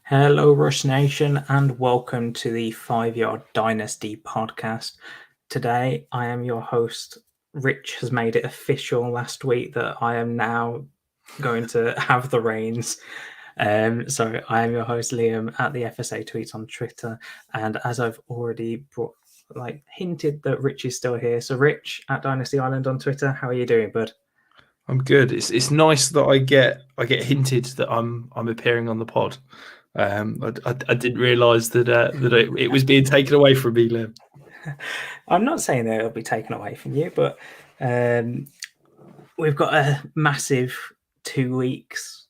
Hello, Rush Nation, and welcome to the 5 Yard Dynasty podcast. Today, I am your host. Rich has made it official last week that I am now going to have the reins. So I am your host, Liam, at the FSA Tweets on Twitter, and as I've already hinted that Rich is still here. So, Rich at Dynasty Island on Twitter, how are you doing, bud? I'm good. It's nice that I get hinted that I'm appearing on the pod. I didn't realise that it was being taken away from me, Liam. I'm not saying that it'll be taken away from you, but we've got a massive 2 weeks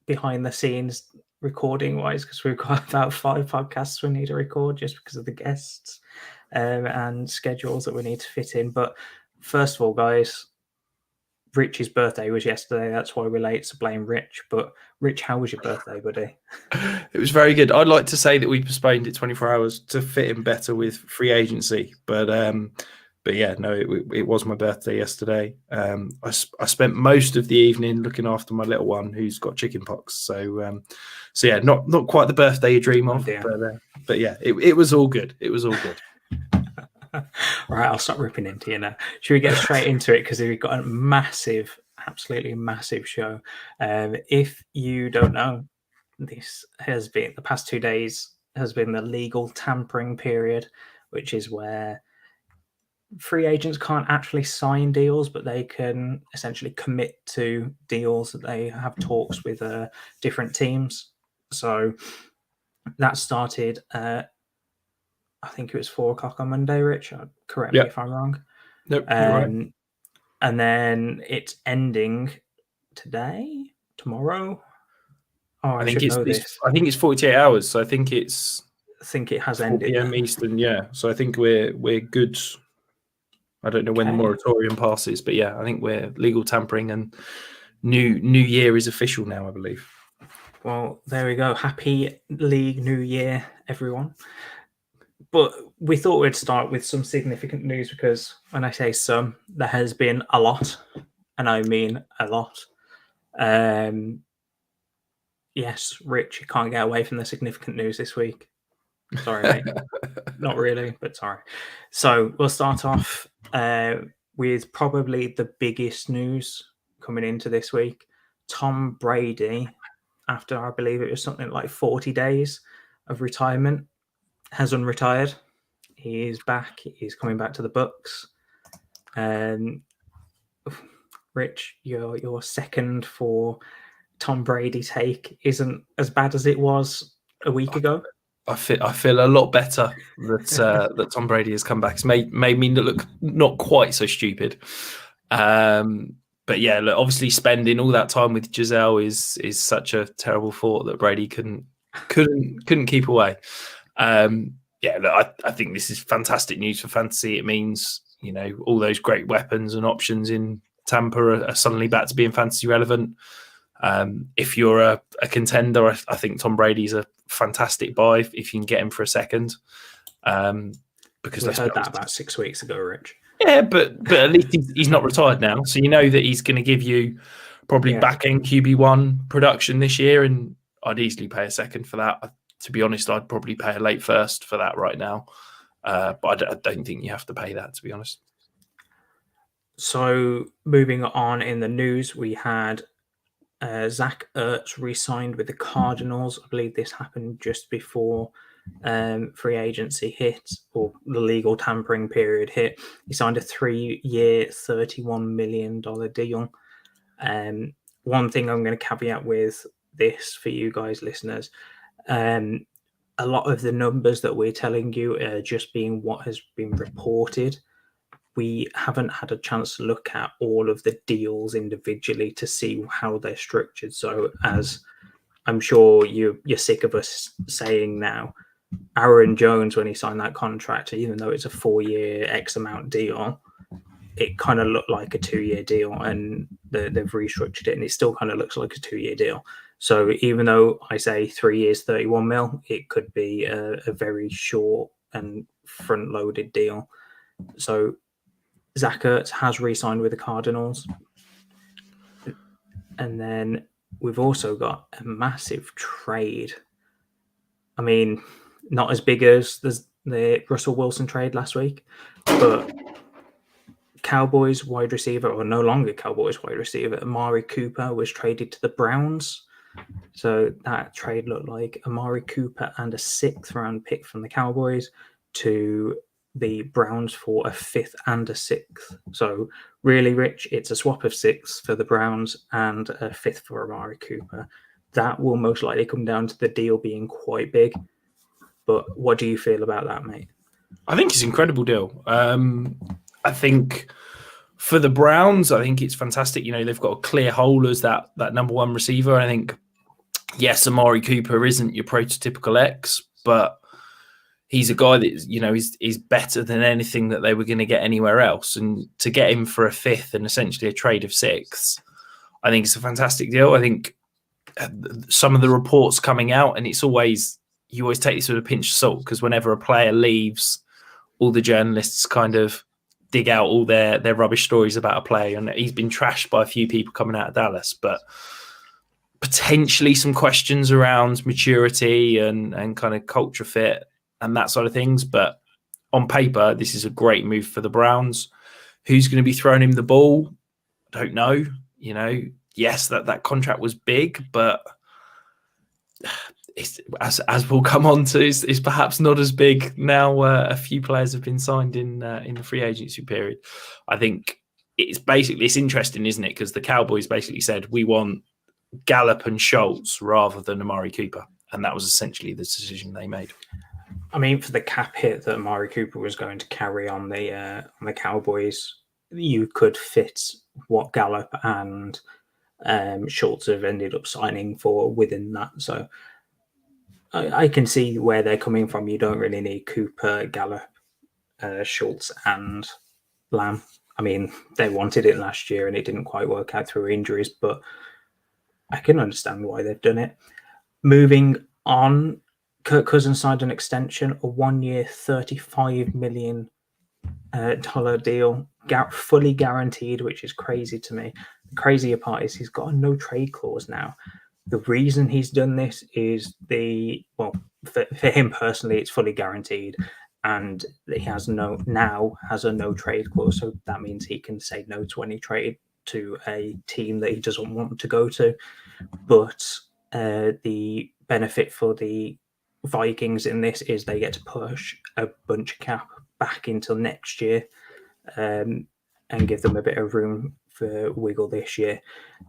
behind the scenes recording wise because we've got about 5 podcasts we need to record just because of the guests and schedules that we need to fit in. But first of all, guys, Rich's birthday was yesterday. That's why we're late, so blame Rich. But Rich, how was your birthday, buddy? It was very good. I'd like to say that we postponed it 24 hours to fit in better with free agency, but yeah, no, it was my birthday yesterday. I spent most of the evening looking after my little one who's got chickenpox. So yeah, not quite the birthday you dream of, but yeah, it was all good. It was all good. Right, I'll stop ripping into you now. Should we get straight into it? Because we've got a massive, absolutely massive show. If you don't know, this has been the past 2 days has been the legal tampering period, which is where free agents can't actually sign deals, but they can essentially commit to deals that they have talks with different teams. So that started I think it was 4:00 on Monday, Rich. Correct me if I'm wrong. Nope, you're right. And then it's ending today, tomorrow. Oh, I should know this. I think it's 48 hours. So I think it has 4 ended. PM Eastern, yeah. So I think we're good. I don't know when the moratorium passes, but yeah, I think we're legal tampering and new year is official now, I believe. Well, there we go. Happy League New Year, everyone. But we thought we'd start with some significant news because when I say some, there has been a lot, and I mean a lot. Yes, Rich, you can't get away from the significant news this week. Sorry, mate. Not really, but sorry. So we'll start off with probably the biggest news coming into this week. Tom Brady, after I believe it was something like 40 days of retirement, has unretired. He is back. He's coming back to the Bucks. Rich, your second for Tom Brady take isn't as bad as it was a week ago. I feel a lot better that that Tom Brady has come back. It's made me look not quite so stupid. But yeah, look, obviously spending all that time with Giselle is such a terrible thought that Brady couldn't keep away. Yeah, look, I think this is fantastic news for fantasy. It means, you know, all those great weapons and options in Tampa are suddenly back to being fantasy relevant. If you're a contender, I think Tom Brady's a fantastic buy if you can get him for a second. Because we heard that about 6 weeks ago, Rich. Yeah, but at least he's not retired now, so you know that he's going to give you probably back end QB1 production this year, and I'd easily pay a second for that. To be honest, I'd probably pay a late first for that right now, but I don't think you have to pay that, to be honest. So moving on in the news, we had Zach Ertz re-signed with the Cardinals. I believe this happened just before free agency hit, or the legal tampering period hit. He signed a 3-year, $31 million deal. One thing I'm going to caveat with this for you guys, listeners, a lot of the numbers that we're telling you are just being what has been reported. We haven't had a chance to look at all of the deals individually to see how they're structured. So, as I'm sure you're sick of us saying now, Aaron Jones, when he signed that contract, even though it's a 4-year X amount deal, it kind of looked like a 2-year deal, and they've restructured it, and it still kind of looks like a 2-year deal. So even though I say 3 years, 31 mil, it could be a very short and front-loaded deal. So Zach Ertz has re-signed with the Cardinals. And then we've also got a massive trade I mean, not as big as the Russell Wilson trade last week, but Cowboys wide receiver, or no longer Cowboys wide receiver, Amari Cooper was traded to the Browns. So that trade looked like Amari Cooper and a 6th round pick from the Cowboys to the Browns for a 5th and a 6th. So really, Rich, it's a swap of 6 for the Browns and a 5th for Amari Cooper. That will most likely come down to the deal being quite big. But what do you feel about that, mate? I think it's an incredible deal. I think for the Browns, I think it's fantastic. You know, they've got a clear hole as that number one receiver. I think, yes, Amari Cooper isn't your prototypical X, but he's a guy that, you know, is better than anything that they were going to get anywhere else. And to get him for a 5th and essentially a trade of 6th, I think it's a fantastic deal. I think some of the reports coming out, and you always take this with a pinch of salt, because whenever a player leaves, all the journalists kind of dig out all their rubbish stories about a player, and he's been trashed by a few people coming out of Dallas, but potentially some questions around maturity and kind of culture fit and that sort of things. But on paper, this is a great move for the Browns. Who's going to be throwing him the ball? I don't know. You know, yes, that contract was big, but it's, as we'll come on to, is perhaps not as big now. A few players have been signed in the free agency period. I think it's interesting, isn't it? Because the Cowboys basically said, we want Gallup and Schultz rather than Amari Cooper, and that was essentially the decision they made. I mean, for the cap hit that Amari Cooper was going to carry on the Cowboys, you could fit what Gallup and Schultz have ended up signing for within that. So I can see where they're coming from. You don't really need Cooper, Gallup, Schultz, and Lamb. I mean, they wanted it last year and it didn't quite work out through injuries, but I can understand why they've done it. Moving on, Kirk Cousins signed an extension, a 1-year, $35 million deal, fully guaranteed, which is crazy to me. The crazier part is he's got a no trade clause now. The reason he's done this is for him personally, it's fully guaranteed, and he has a no trade clause. So that means he can say no to any trade to a team that he doesn't want to go to. But the benefit for the Vikings in this is they get to push a bunch of cap back into next year and give them a bit of room for wiggle this year.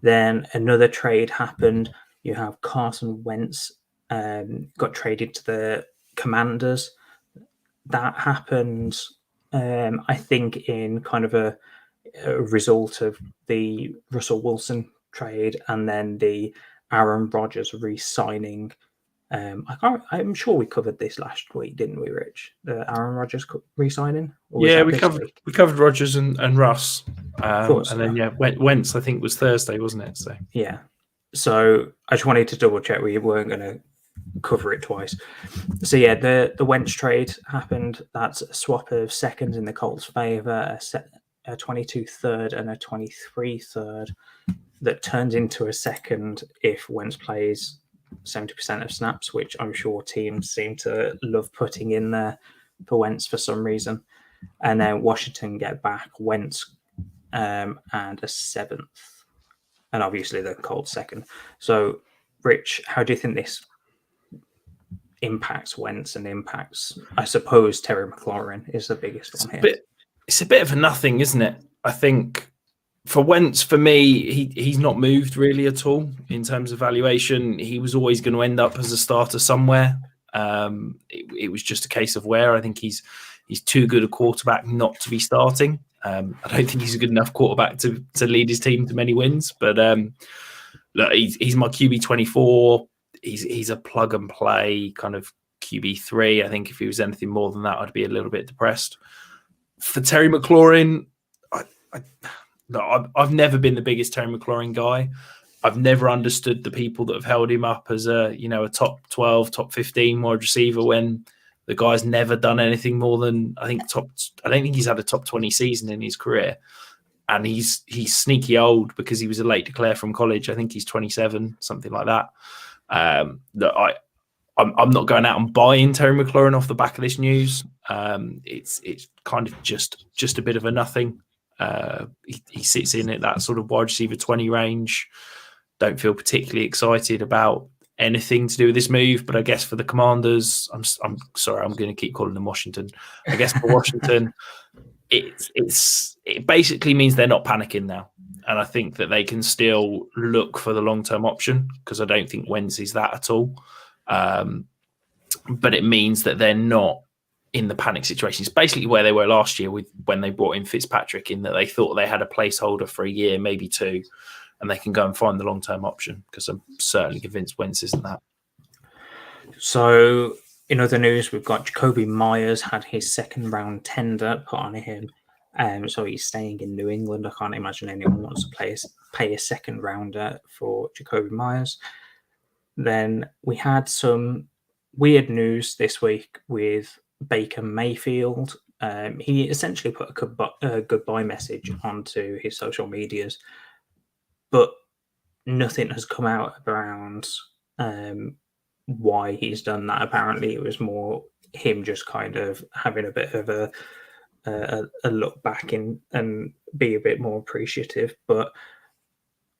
Then another trade happened. You have Carson Wentz got traded to the Commanders. That happened, I think, in kind of a result of the Russell Wilson trade and then the Aaron Rodgers re-signing. I'm sure we covered this last week, didn't we, Rich? The Aaron Rodgers re-signing? Yeah, we covered Rodgers and Russ, so. And then Wentz I think was Thursday, wasn't it? So yeah. So I just wanted to double check we weren't going to cover it twice. So yeah, the Wentz trade happened. That's a swap of seconds in the Colts' favor, a 22 third and a 23 third that turns into a second if Wentz plays 70% of snaps, which I'm sure teams seem to love putting in there for Wentz for some reason. And then Washington get back Wentz and a 7th. And obviously the Colts second. So, Rich, how do you think this impacts Wentz and impacts, I suppose, Terry McLaurin is the biggest one here? It's a bit of a nothing, isn't it? I think for Wentz, for me, he's not moved really at all in terms of valuation. He was always going to end up as a starter somewhere. It was just a case of where. I think he's too good a quarterback not to be starting. I don't think he's a good enough quarterback to lead his team to many wins. But look, he's my QB 24. He's a plug and play kind of QB 3. I think if he was anything more than that, I'd be a little bit depressed. For Terry McLaurin, I've never been the biggest Terry McLaurin guy. I've never understood the people that have held him up as a top 12, top 15 wide receiver when the guy's never done anything more than I don't think he's had a top 20 season in his career. And he's sneaky old because he was a late declare from college. I think he's 27, something like that. I'm not going out and buying Terry McLaurin off the back of this news. It's kind of just a bit of a nothing. He sits in at that sort of wide receiver 20 range. Don't feel particularly excited about anything to do with this move, but I guess for the Commanders, I'm sorry, I'm going to keep calling them Washington. I guess for Washington, it basically means they're not panicking now, and I think that they can still look for the long-term option, because I don't think Wentz is that at all. But it means that they're not in the panic situation. It's basically where they were last year when they brought in Fitzpatrick, in that they thought they had a placeholder for a year, maybe two, and they can go and find the long-term option, because I'm certainly convinced Wentz isn't that. So in other news, we've got Jacoby Myers had his second round tender put on him. So he's staying in New England. I can't imagine anyone wants to pay a second rounder for Jacoby Myers. Then we had some weird news this week with Baker Mayfield. He essentially put a goodbye message onto his social medias, but nothing has come out around why he's done that. Apparently, it was more him just kind of having a bit of a look back and be a bit more appreciative. But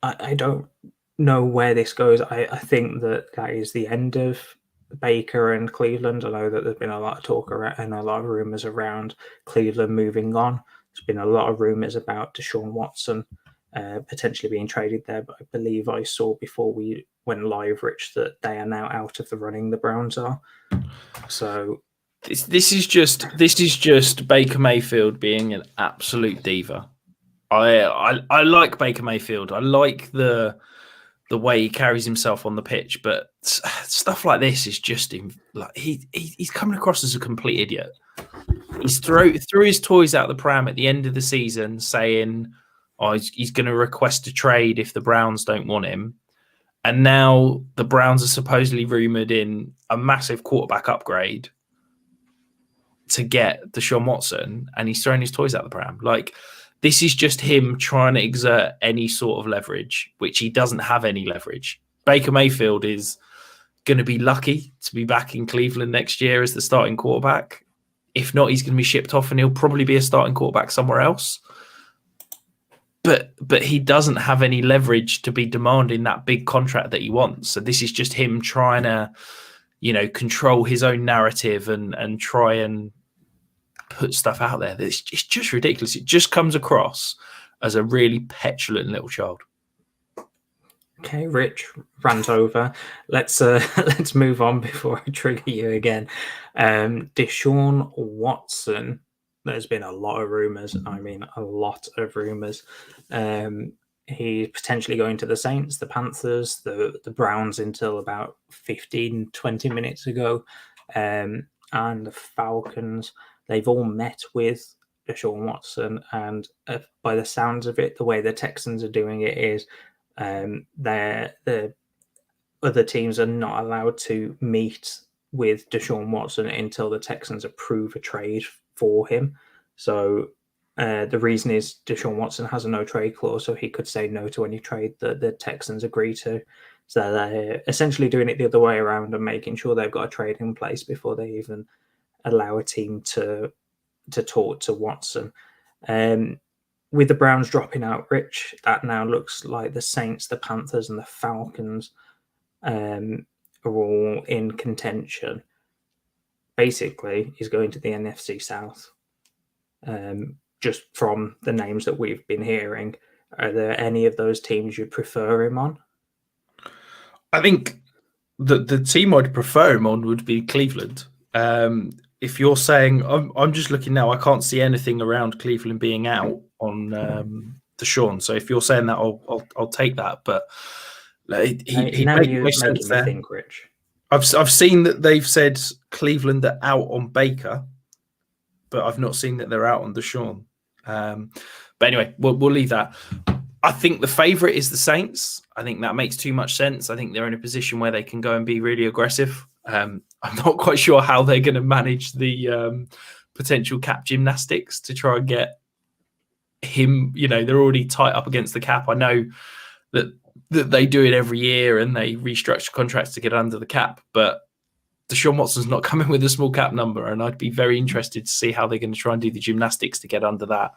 I don't know where this goes. I think that is the end of Baker and Cleveland. I know that there's been a lot of talk around, and a lot of rumors around Cleveland moving on. There's been a lot of rumors about Deshaun Watson potentially being traded there, but I believe I saw before we went live, Rich, that they are now out of the running. The Browns are. So this is just Baker Mayfield being an absolute diva. I like Baker Mayfield. I like the way he carries himself on the pitch, but stuff like this is just like he's coming across as a complete idiot. He's threw his toys out the pram at the end of the season, saying, he's going to request a trade if the Browns don't want him. And now the Browns are supposedly rumored in a massive quarterback upgrade to get Deshaun Watson, and he's throwing his toys out the pram. Like, this is just him trying to exert any sort of leverage, which he doesn't have any leverage. Baker Mayfield is going to be lucky to be back in Cleveland next year as the starting quarterback. If not, he's going to be shipped off and he'll probably be a starting quarterback somewhere else. But he doesn't have any leverage to be demanding that big contract that he wants. So this is just him trying to, control his own narrative and try and put stuff out there. It's just ridiculous. It just comes across as a really petulant little child. Okay, Rich, rant over. Let's move on before I trigger you again. Deshaun Watson. There's been a lot of rumors. I mean, a lot of rumors. He's potentially going to the Saints, the Panthers, the Browns until about 15, 20 minutes ago, and the Falcons. They've all met with Deshaun Watson, and by the sounds of it, the way the Texans are doing it is the other teams are not allowed to meet with Deshaun Watson until the Texans approve a trade for him. So the reason is Deshaun Watson has a no trade clause, so he could say no to any trade that the Texans agree to. So they're essentially doing it the other way around and making sure they've got a trade in place before they even allow a team to talk to Watson. With the Browns dropping out, Rich, that now looks like the Saints, the Panthers, and the Falcons are all in contention. Basically, he's going to the NFC South. Just from the names that we've been hearing, are there any of those teams you'd prefer him on? I think the team I'd prefer him on would be Cleveland. If you're saying, I'm just looking now, I can't see anything around Cleveland being out on Deshaun. So if you're saying that, I'll take that. But he now makes you're no sense making there. me think, Rich. I've seen that they've said Cleveland are out on Baker, but I've not seen that they're out on Deshaun. But anyway, we'll leave that. I think the favourite is the Saints. I think that makes too much sense. I think they're in a position where they can go and be really aggressive. I'm not quite sure how they're going to manage the potential cap gymnastics to try and get him. They're already tight up against the cap. I know that they do it every year and they restructure contracts to get under the cap. But Deshaun Watson's not coming with a small cap number, and I'd be very interested to see how they're going to try and do the gymnastics to get under that.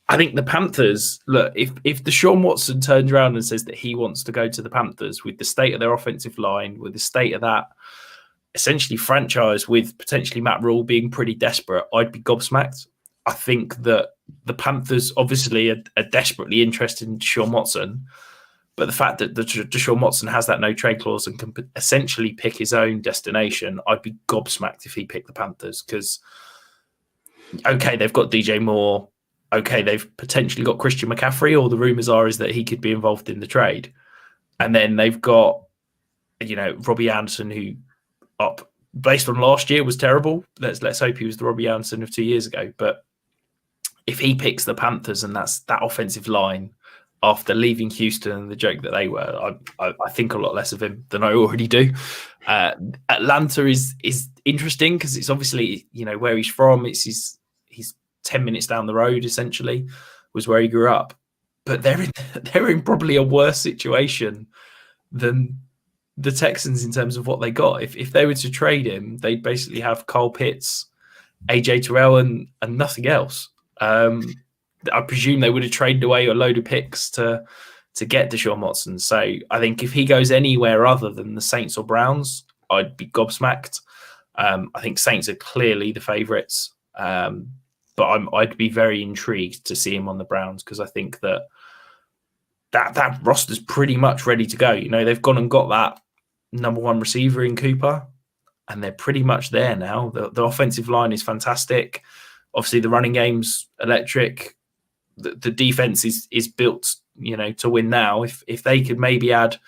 I think the Panthers, look, if Deshaun Watson turns around and says that he wants to go to the Panthers with the state of their offensive line, with the state of that essentially franchise, with potentially Matt Rule being pretty desperate, I'd be gobsmacked. I think that the Panthers obviously are desperately interested in Deshaun Watson, but the fact that Deshaun Watson has that no trade clause and can essentially pick his own destination, I'd be gobsmacked if he picked the Panthers because, okay, they've got DJ Moore. Okay, they've potentially got Christian McCaffrey. All the rumors is that he could be involved in the trade. And then they've got, Robbie Anderson, who based on last year was terrible. Let's hope he was the Robbie Anderson of 2 years ago. But if he picks the Panthers and that's that offensive line after leaving Houston and the joke that they were, I think a lot less of him than I already do. Atlanta is interesting because it's obviously, where he's from. He's 10 minutes down the road, essentially, was where he grew up. But they're in probably a worse situation than the Texans in terms of what they got. If they were to trade him, they'd basically have Kyle Pitts, AJ Terrell, and nothing else. I presume they would have traded away a load of picks to get Deshaun Watson. So I think if he goes anywhere other than the Saints or Browns, I'd be gobsmacked. I think Saints are clearly the favourites. But I'd be very intrigued to see him on the Browns because I think that roster's pretty much ready to go. They've gone and got that number one receiver in Cooper, and they're pretty much there now. The offensive line is fantastic. Obviously, the running game's electric. The defense is built, to win now. If they could maybe add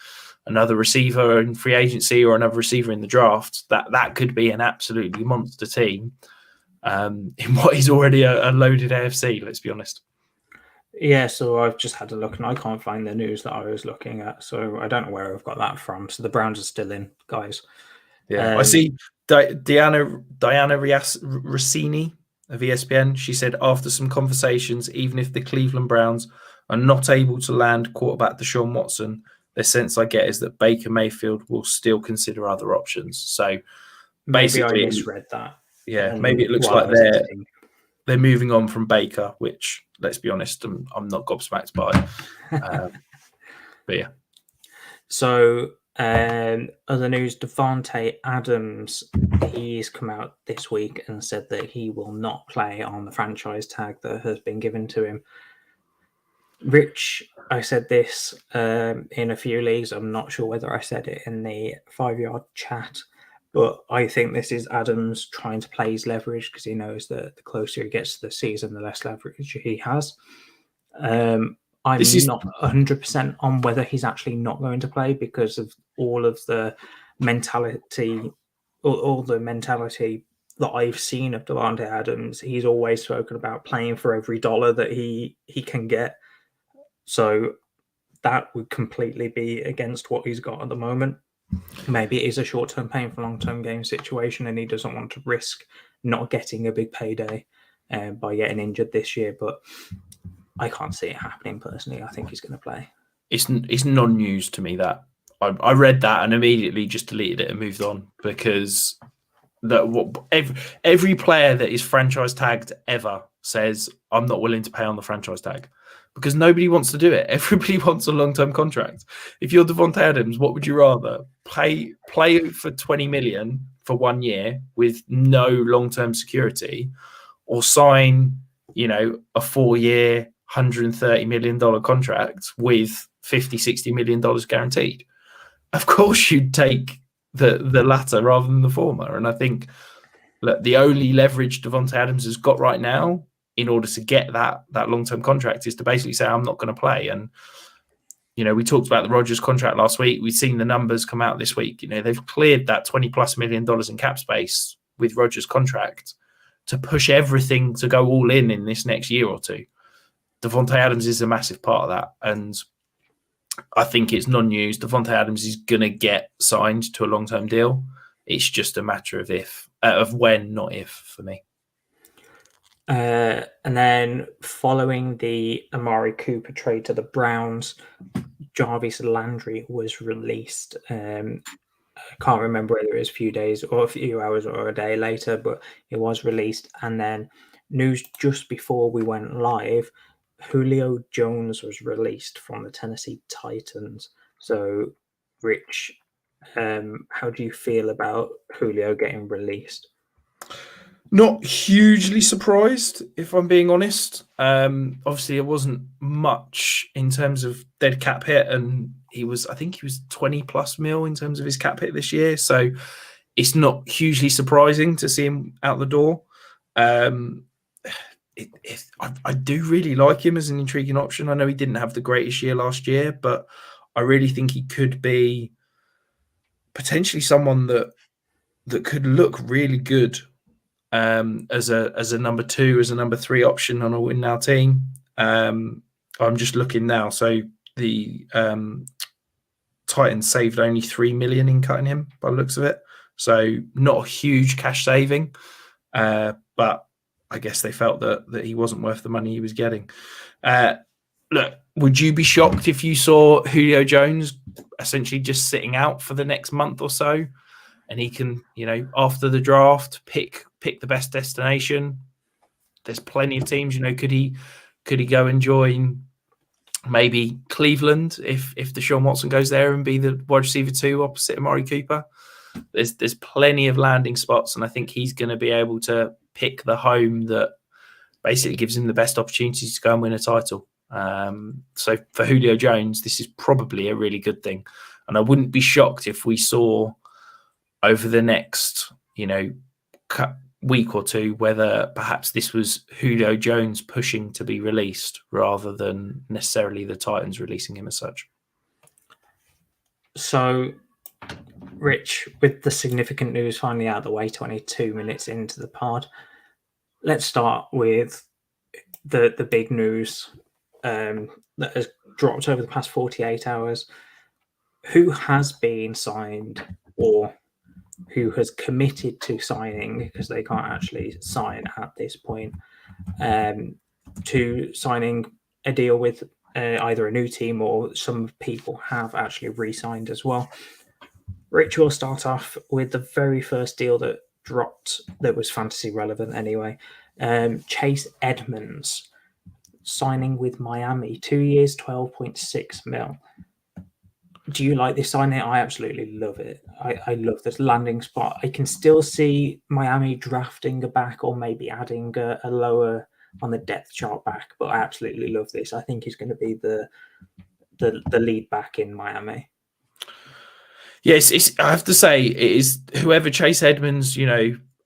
another receiver in free agency or another receiver in the draft, that could be an absolutely monster team. In what is already a loaded AFC, let's be honest. Yeah, so I've just had a look and I can't find the news that I was looking at, so I don't know where I've got that from. So the Browns are still in, guys. Yeah, I see Diana Rossini of ESPN. She said, after some conversations, even if the Cleveland Browns are not able to land quarterback Deshaun Watson, the sense I get is that Baker Mayfield will still consider other options. So maybe I misread that. Yeah, maybe it looks like they're moving on from Baker, which, let's be honest, I'm not gobsmacked by. But yeah. So other news, Davante Adams, he's come out this week and said that he will not play on the franchise tag that has been given to him. Rich, I said this in a few leagues. I'm not sure whether I said it in the 5-yard chat. But I think this is Adams trying to play his leverage because he knows that the closer he gets to the season, the less leverage he has. I'm not 100% on whether he's actually not going to play because of all of the mentality, all the mentality that I've seen of Davante Adams. He's always spoken about playing for every dollar that he can get. So that would completely be against what he's got at the moment. Maybe it is a short-term pain for long-term game situation and he doesn't want to risk not getting a big payday by getting injured this year, but I can't see it happening personally. I think he's going to play. It's non-news to me that I read that and immediately just deleted it and moved on because every player that is franchise tagged ever says, I'm not willing to pay on the franchise tag. Because nobody wants to do it. Everybody wants a long-term contract. If you're Davante Adams, what would you rather? Play for $20 million for 1 year with no long-term security, or sign, a 4-year, $130 million contract with $50-60 million guaranteed? Of course, you'd take the latter rather than the former. And I think the only leverage Davante Adams has got right now in order to get that long-term contract is to basically say, I'm not going to play. And, we talked about the Rodgers contract last week. We've seen the numbers come out this week. They've cleared that $20+ million in cap space with Rodgers' contract to push everything to go all in this next year or two. Davante Adams is a massive part of that. And I think it's non-news. Davante Adams is going to get signed to a long-term deal. It's just a matter of when, not if, for me. And then following the Amari Cooper trade to the Browns, Jarvis Landry was released. I can't remember whether it was a few days or a few hours or a day later, but it was released. And then news just before we went live, Julio Jones was released from the Tennessee Titans. So, Rich, how do you feel about Julio getting released? Not hugely surprised, if I'm being honest. Obviously, it wasn't much in terms of dead cap hit, and I think he was 20 plus mil in terms of his cap hit this year. So it's not hugely surprising to see him out the door. I do really like him as an intriguing option. I know he didn't have the greatest year last year, but I really think he could be potentially someone that could look really good as a number 2, as a number 3 option on a win now team. I'm just looking now. So the Titans saved only 3 million in cutting him by the looks of it. So not a huge cash saving, but I guess they felt that he wasn't worth the money he was getting. Look, would you be shocked if you saw Julio Jones essentially just sitting out for the next month or so, and he can, after the draft, pick the best destination? There's plenty of teams. Could he go and join maybe Cleveland if Deshaun Watson goes there and be the wide receiver 2 opposite Amari Cooper? There's plenty of landing spots, and I think he's going to be able to pick the home that basically gives him the best opportunities to go and win a title. So for Julio Jones, this is probably a really good thing, and I wouldn't be shocked if we saw over the next week or 2 whether perhaps this was Julio Jones pushing to be released rather than necessarily the Titans releasing him as such. So, Rich, with the significant news finally out of the way, 22 minutes into the pod, let's start with the big news that has dropped over the past 48 hours. Who has been signed or who has committed to signing, because they can't actually sign at this point, to signing a deal with either a new team, or some people have actually re-signed as well. Rich, will start off with the very first deal that dropped that was fantasy relevant anyway. Chase Edmonds signing with Miami, 2 years, 12.6 mil. Do you like this signing? I absolutely love it. I love this landing spot. I can still see Miami drafting a back or maybe adding a lower on the depth chart back, but I absolutely love this. I think he's going to be the lead back in Miami. Yes, I have to say, it is whoever Chase Edmonds,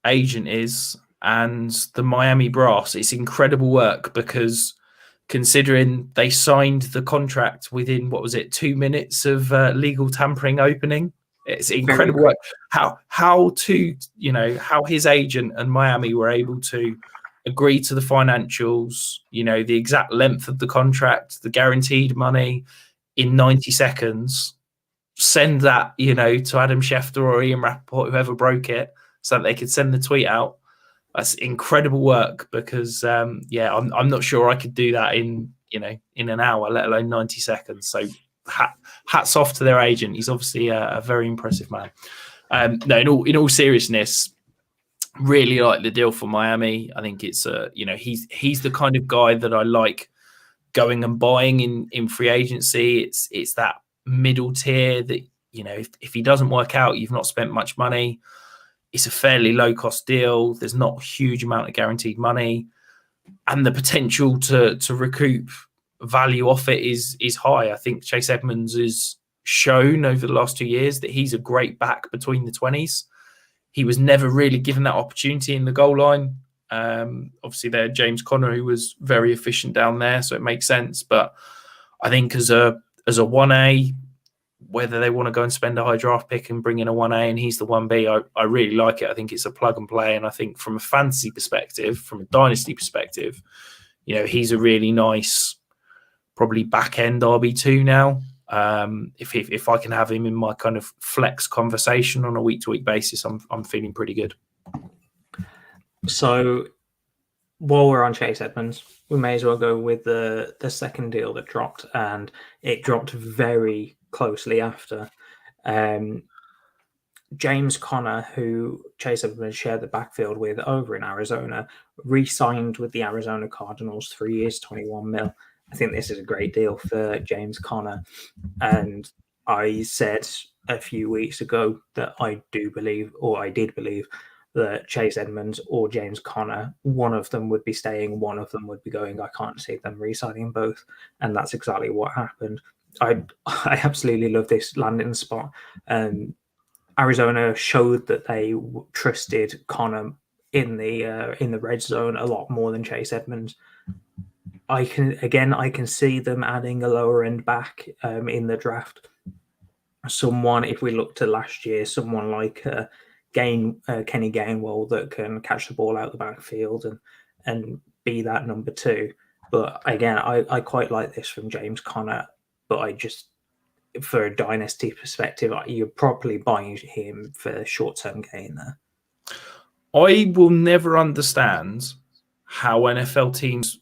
agent is, and the Miami brass. It's incredible work, because considering they signed the contract within, 2 minutes of legal tampering opening, it's incredible work. How his agent and Miami were able to agree to the financials, the exact length of the contract, the guaranteed money in 90 seconds. Send that, to Adam Schefter or Ian Rappaport, whoever broke it, so that they could send the tweet out. That's incredible work, because I'm not sure I could do that in an hour, let alone 90 seconds. So hats off to their agent. He's obviously a very impressive man. No, in all seriousness, really like the deal for Miami. I think it's he's the kind of guy that I like going and buying in free agency. It's that middle tier that, if he doesn't work out, you've not spent much money. It's a fairly low cost deal. There's not a huge amount of guaranteed money, and the potential to recoup value off it is high. I think Chase Edmonds has shown over the last 2 years that he's a great back between the 20s. He was never really given that opportunity in the goal line. Obviously, there James Conner, who was very efficient down there, so it makes sense. But I think as a 1A, whether they want to go and spend a high draft pick and bring in a 1A and he's the 1B, I really like it. I think it's a plug and play. And I think from a fantasy perspective, from a dynasty perspective, he's a really nice, probably back end RB2 now. If I can have him in my kind of flex conversation on a week to week basis, I'm feeling pretty good. So while we're on Chase Edmonds, we may as well go with the second deal that dropped, and it dropped very closely after. James Conner, who Chase Edmonds shared the backfield with over in Arizona, re-signed with the Arizona Cardinals 3 years, 21 mil. I think this is a great deal for James Conner. And I said a few weeks ago that I did believe that Chase Edmonds or James Conner, one of them would be staying, one of them would be going. I can't see them re-signing both. And that's exactly what happened. I absolutely love this landing spot. Arizona showed that they trusted Conner in the red zone a lot more than Chase Edmonds. I can see them adding a lower end back in the draft. Someone, if we look to last year, someone like Kenny Gainwell that can catch the ball out the backfield and be that number two. But again, I quite like this from James Conner, but I just, for a dynasty perspective, you're probably buying him for short-term gain there. I will never understand how NFL teams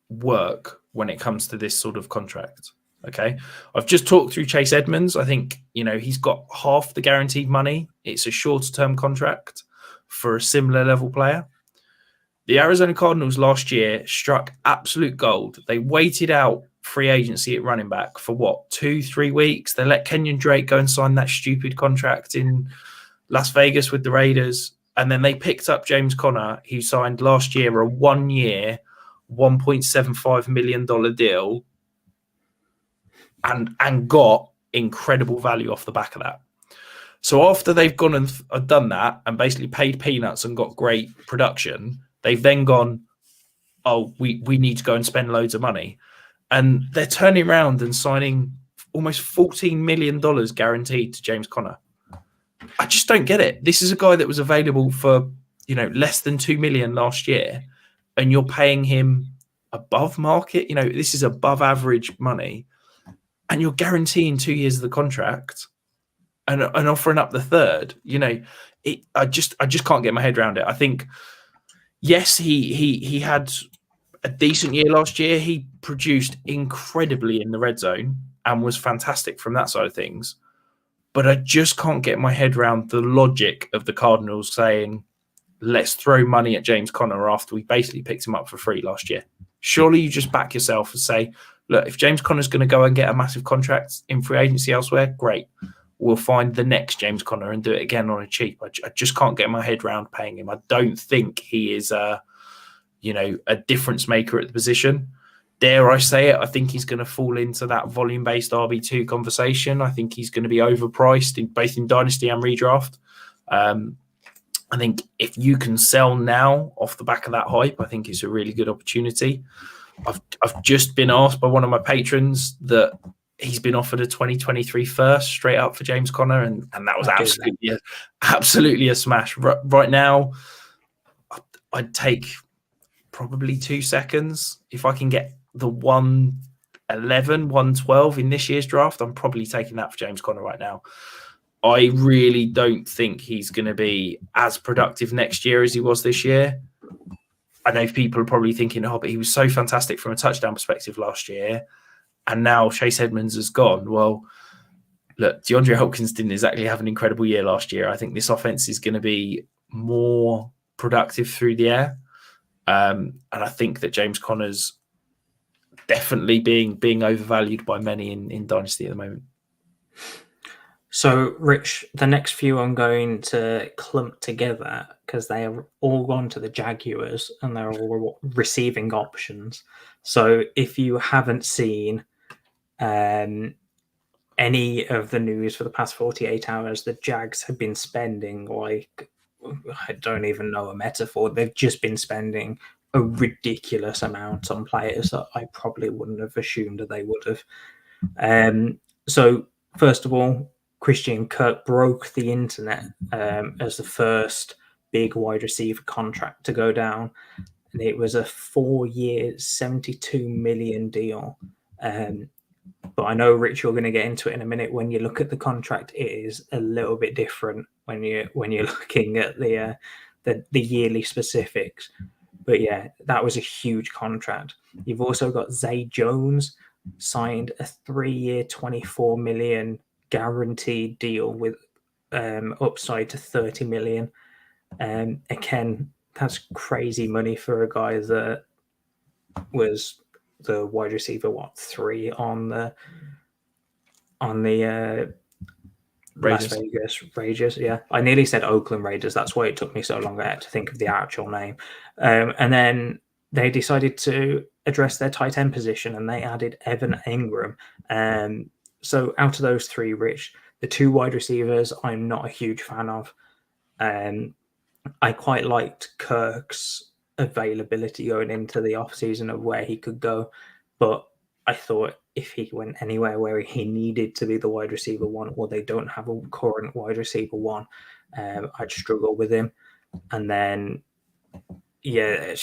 work when it comes to this sort of contract. Okay. I've just talked through Chase Edmonds. I think, he's got half the guaranteed money. It's a shorter term contract for a similar level player. The Arizona Cardinals last year struck absolute gold. They waited out free agency at running back for 2-3 weeks. They let Kenyon Drake go and sign that stupid contract in Las Vegas with the Raiders. And then they picked up James Conner, who signed last year a 1-year, $1.75 million deal and got incredible value off the back of that. So after they've gone and done that and basically paid peanuts and got great production, they've then gone, oh, we need to go and spend loads of money. And they're turning around and signing almost $14 million guaranteed to James Conner. I just don't get it. This is a guy that was available for, less than $2 million last year, and you're paying him above market. This is above average money, and you're guaranteeing 2 years of the contract and offering up the third. I just can't get my head around it. I think, yes, he had a decent year last year. He produced incredibly in the red zone and was fantastic from that side of things. But I just can't get my head around the logic of the Cardinals saying, let's throw money at James Conner after we basically picked him up for free last year. Surely you just back yourself and say, look, if James Conner's going to go and get a massive contract in free agency elsewhere, great. We'll find the next James Conner and do it again on a cheap. I just can't get my head around paying him. I don't think he is a difference maker at the position. Dare I say it, I think he's going to fall into that volume-based RB2 conversation. I think he's going to be overpriced both in Dynasty and redraft. I think if you can sell now off the back of that hype, I think it's a really good opportunity. I've just been asked by one of my patrons that he's been offered a 2023 first straight up for James Conner, and that was absolutely a smash. Right now, I'd take probably 2 seconds. If I can get the 111, 112 in this year's draft, I'm probably taking that for James Conner right now. I really don't think he's going to be as productive next year as he was this year. I know people are probably thinking, but he was so fantastic from a touchdown perspective last year, and now Chase Edmonds has gone. Well, look, DeAndre Hopkins didn't exactly have an incredible year last year. I think this offense is going to be more productive through the air. And I think that James Conner's definitely being overvalued by many in Dynasty at the moment. So, Rich, the next few I'm going to clump together because they are all gone to the Jaguars and they're all receiving options. So, if you haven't seen any of the news for the past 48 hours, the Jags have been spending I don't even know a metaphor. They've just been spending a ridiculous amount on players that I probably wouldn't have assumed that they would have. So, first of all, Christian Kirk broke the internet as the first big wide receiver contract to go down. And it was a 4-year, $72 million deal. But I know, Rich, you're going to get into it in a minute. When you look at the contract, it is a little bit different when you're looking at the yearly specifics. But yeah, that was a huge contract. You've also got Zay Jones signed a 3-year, $24 million guaranteed deal with upside to 30 million. Again, that's crazy money for a guy that was the wide receiver, 3 on the Las Raiders. Vegas Raiders. Yeah, I nearly said Oakland Raiders. That's why it took me so long. I had to think of the actual name. And then they decided to address their tight end position, and they added Evan Ingram. So out of those three, Rich, the two wide receivers, I'm not a huge fan of. I quite liked Kirk's availability going into the offseason of where he could go, but I thought if he went anywhere where he needed to be the wide receiver one, or they don't have a current wide receiver one, I'd struggle with him. And then, yeah,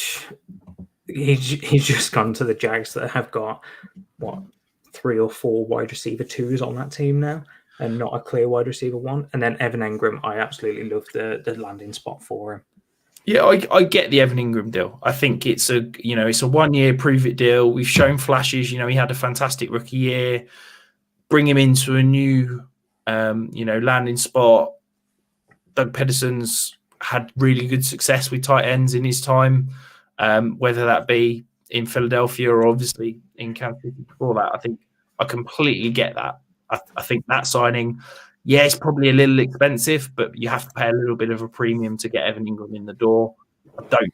he's just gone to the Jags that have got, 3 or 4 wide receiver twos on that team now, and not a clear wide receiver one. And then Evan Ingram, I absolutely love the landing spot for him. Yeah, I get the Evan Ingram deal. I think it's a 1 year prove it deal. We've shown flashes. He had a fantastic rookie year. Bring him into a new landing spot. Doug Pedersen's had really good success with tight ends in his time, whether that be in Philadelphia or obviously in Kansas City before that. I think I completely get that. I think that signing, yeah, it's probably a little expensive, but you have to pay a little bit of a premium to get Evan Ingram in the door. I don't.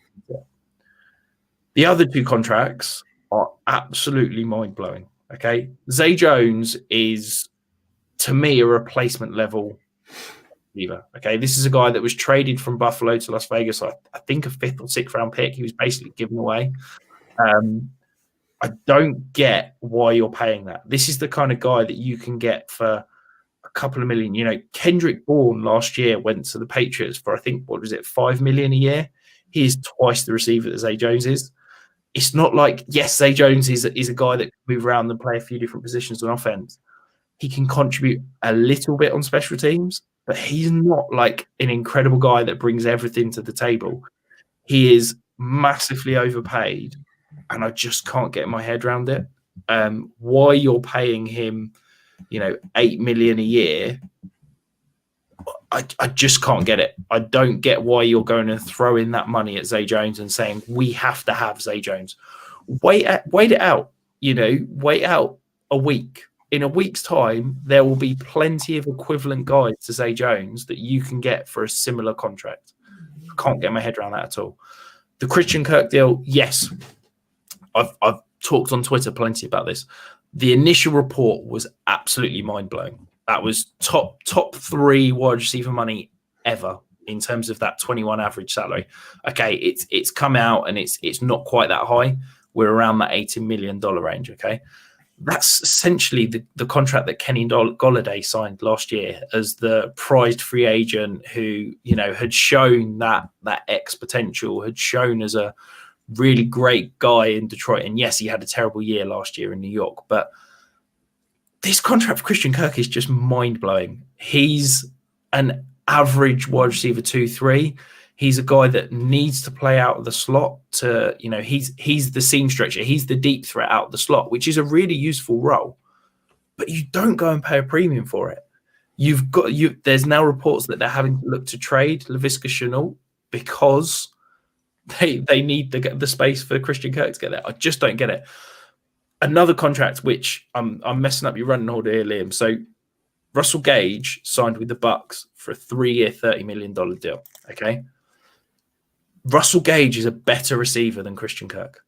The other two contracts are absolutely mind-blowing. Okay, Zay Jones is, to me, a replacement level receiver. Okay, this is a guy that was traded from Buffalo to Las Vegas. I think a 5th or 6th round pick. He was basically given away. I don't get why you're paying that. This is the kind of guy that you can get for a couple of million. Kendrick Bourne last year went to the Patriots for, I think, what was it, $5 million a year. He is twice the receiver that Zay Jones is. It's not like, yes, Zay Jones is a guy that can move around and play a few different positions on offense. He can contribute a little bit on special teams, but he's not like an incredible guy that brings everything to the table. He is massively overpaid, and I just can't get my head around it. Why you're paying him, $8 million a year, I just can't get it. I don't get why you're going to throw in that money at Zay Jones and saying we have to have Zay Jones. Wait it out. Wait out a week. In a week's time, there will be plenty of equivalent guys to Zay Jones that you can get for a similar contract. I can't get my head around that at all. The Christian Kirk deal, yes, I've talked on Twitter plenty about this. The initial report was absolutely mind-blowing. That was top 3 wide receiver money ever in terms of that 21 average salary. Okay, it's come out and it's not quite that high. We're around that $80 million range. Okay, that's essentially the contract that Kenny Golladay signed last year as the prized free agent who had shown that X potential, had shown as a really great guy in Detroit. And yes, he had a terrible year last year in New York, but this contract for Christian Kirk is just mind-blowing. He's an average wide receiver 2-3. He's a guy that needs to play out of the slot to, he's the seam stretcher. He's the deep threat out of the slot, which is a really useful role. But you don't go and pay a premium for it. There's now reports that they're having to look to trade Laviska Shenault because they need the space for Christian Kirk to get there. I just don't get it. Another contract, which I'm messing up your running order here, Liam. So Russell Gage signed with the Bucks for a 3-year, $30 million deal. Okay. Russell Gage is a better receiver than Christian Kirk.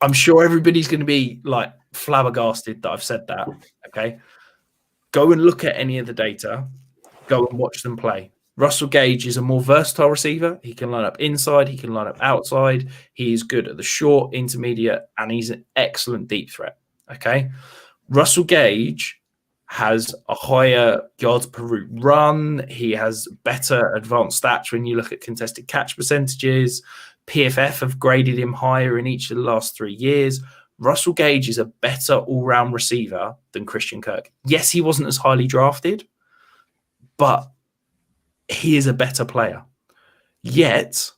I'm sure everybody's going to be like flabbergasted that I've said that. Okay. Go and look at any of the data. Go and watch them play. Russell Gage is a more versatile receiver. He can line up inside. He can line up outside. He is good at the short, intermediate, and he's an excellent deep threat. Okay. Russell Gage has a higher yards per route run. He has better advanced stats when you look at contested catch percentages. PFF have graded him higher in each of the last 3 years. Russell Gage is a better all-round receiver than Christian Kirk. Yes, he wasn't as highly drafted, but he is a better player. Yet,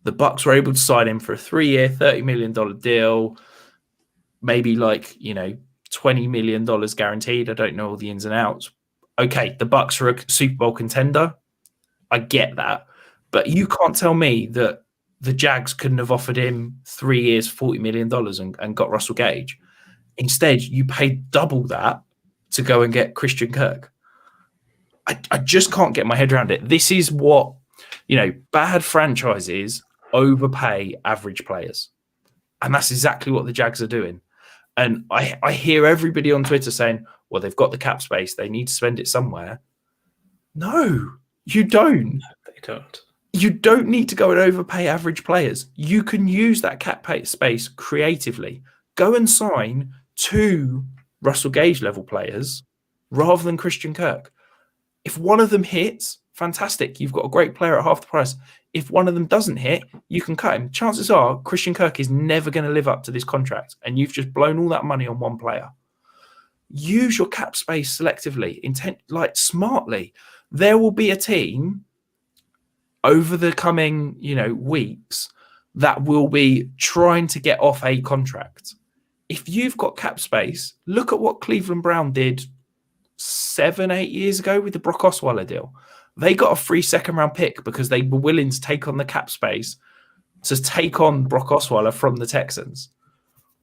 the Bucks were able to sign him for a 3-year, $30 million deal, maybe $20 million guaranteed. I don't know all the ins and outs. okay, the Bucks are a Super Bowl contender. I get that. But you can't tell me that the Jags couldn't have offered him 3 years, $40 million and got Russell Gage. Instead, you paid double that to go and get Christian Kirk. I just can't get my head around it. This is what, bad franchises overpay average players. And that's exactly what the Jags are doing. And I hear everybody on Twitter saying, well, they've got the cap space. They need to spend it somewhere. No, you don't. They don't. You don't need to go and overpay average players. You can use that cap space creatively. Go and sign 2 Russell Gage level players rather than Christian Kirk. If one of them hits, fantastic. You've got a great player at half the price. If one of them doesn't hit, you can cut him. Chances are Christian Kirk is never going to live up to this contract, and you've just blown all that money on one player. Use your cap space selectively, smartly. There will be a team over the coming, weeks that will be trying to get off a contract. If you've got cap space, look at what Cleveland Brown did 7-8 years ago with the Brock Osweiler deal. They got a free second-round pick because they were willing to take on the cap space to take on Brock Osweiler from the Texans.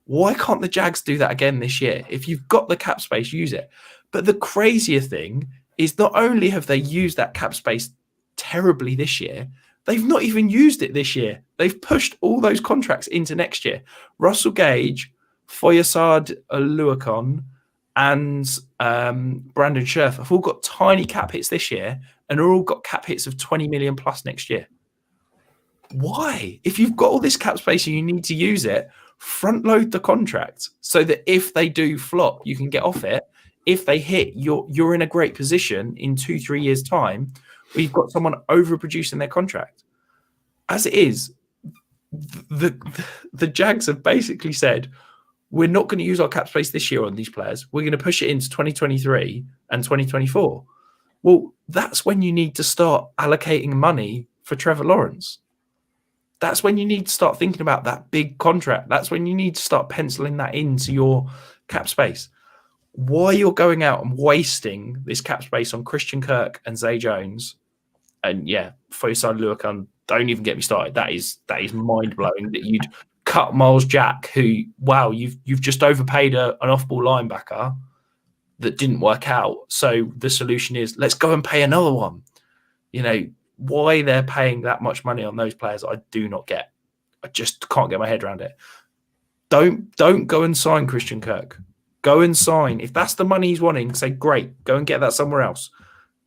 Why can't the Jags do that again this year? If you've got the cap space, use it. But the crazier thing is not only have they used that cap space terribly this year, they've not even used it this year. They've pushed all those contracts into next year. Russell Gage, Foyesade Oluokun, and Brandon Scherf have all got tiny cap hits this year and are all got cap hits of 20 million plus next year. Why? If you've got all this cap space and you need to use it, front load the contract so that if they do flop, you can get off it. If they hit, you're in a great position in 2-3 years' time where you've got someone overproducing their contract. As it is, the Jags have basically said, we're not going to use our cap space this year on these players. We're going to push it into 2023 and 2024. Well, that's when you need to start allocating money for Trevor Lawrence. That's when you need to start thinking about that big contract. That's when you need to start penciling that into your cap space. Why you're going out and wasting this cap space on Christian Kirk and Zay Jones, and Foyesade Oluokun, don't even get me started. That is mind blowing that you'd cut Miles Jack, who you've just overpaid an off-ball linebacker that didn't work out. So the solution is let's go and pay another one. Why they're paying that much money on those players, I do not get. I just can't get my head around it. Don't go and sign Christian Kirk. Go and sign. If that's the money he's wanting, say, great, go and get that somewhere else.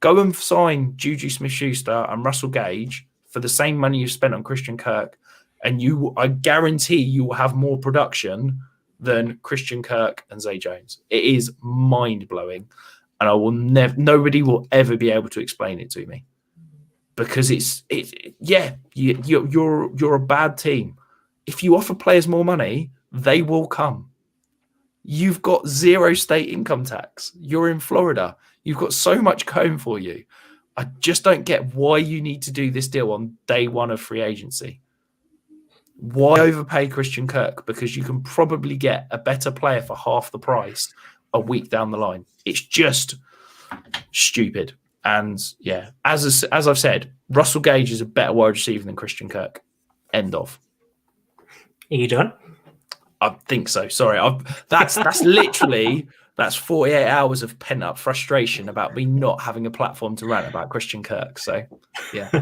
Go and sign Juju Smith-Schuster and Russell Gage for the same money you've spent on Christian Kirk, and I guarantee you will have more production than Christian Kirk and Zay Jones. It is mind-blowing, and I will nobody will ever be able to explain it to me. Because you're a bad team. If you offer players more money, they will come. You've got 0 state income tax. You're in Florida. You've got so much going for you. I just don't get why you need to do this deal on day one of free agency. Why overpay Christian Kirk? Because you can probably get a better player for half the price a week down the line. It's just stupid. And as I've said, Russell Gage is a better wide receiver than Christian Kirk. End of. Are you done? I think so. Sorry, that's literally 48 hours of pent up frustration about me not having a platform to rant about Christian Kirk. So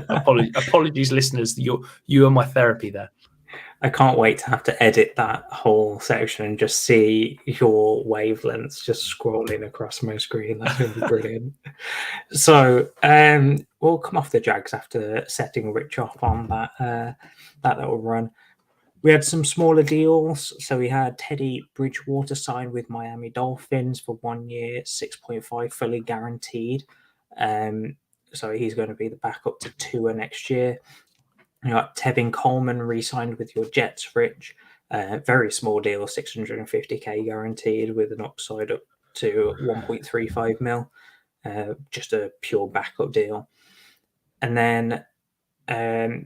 apologies, listeners. You are my therapy there. I can't wait to have to edit that whole section and just see your wavelengths just scrolling across my screen. That's going to be brilliant. So we'll come off the Jags after setting Rich off on that little run. We had some smaller deals. So we had Teddy Bridgewater signed with Miami Dolphins for 1 year, 6.5 fully guaranteed. So he's going to be the backup to Tua next year. You got Tevin Coleman re-signed with your Jets, Rich. Very small deal, 650K guaranteed with an upside up to 1.35 mil. Just a pure backup deal. And then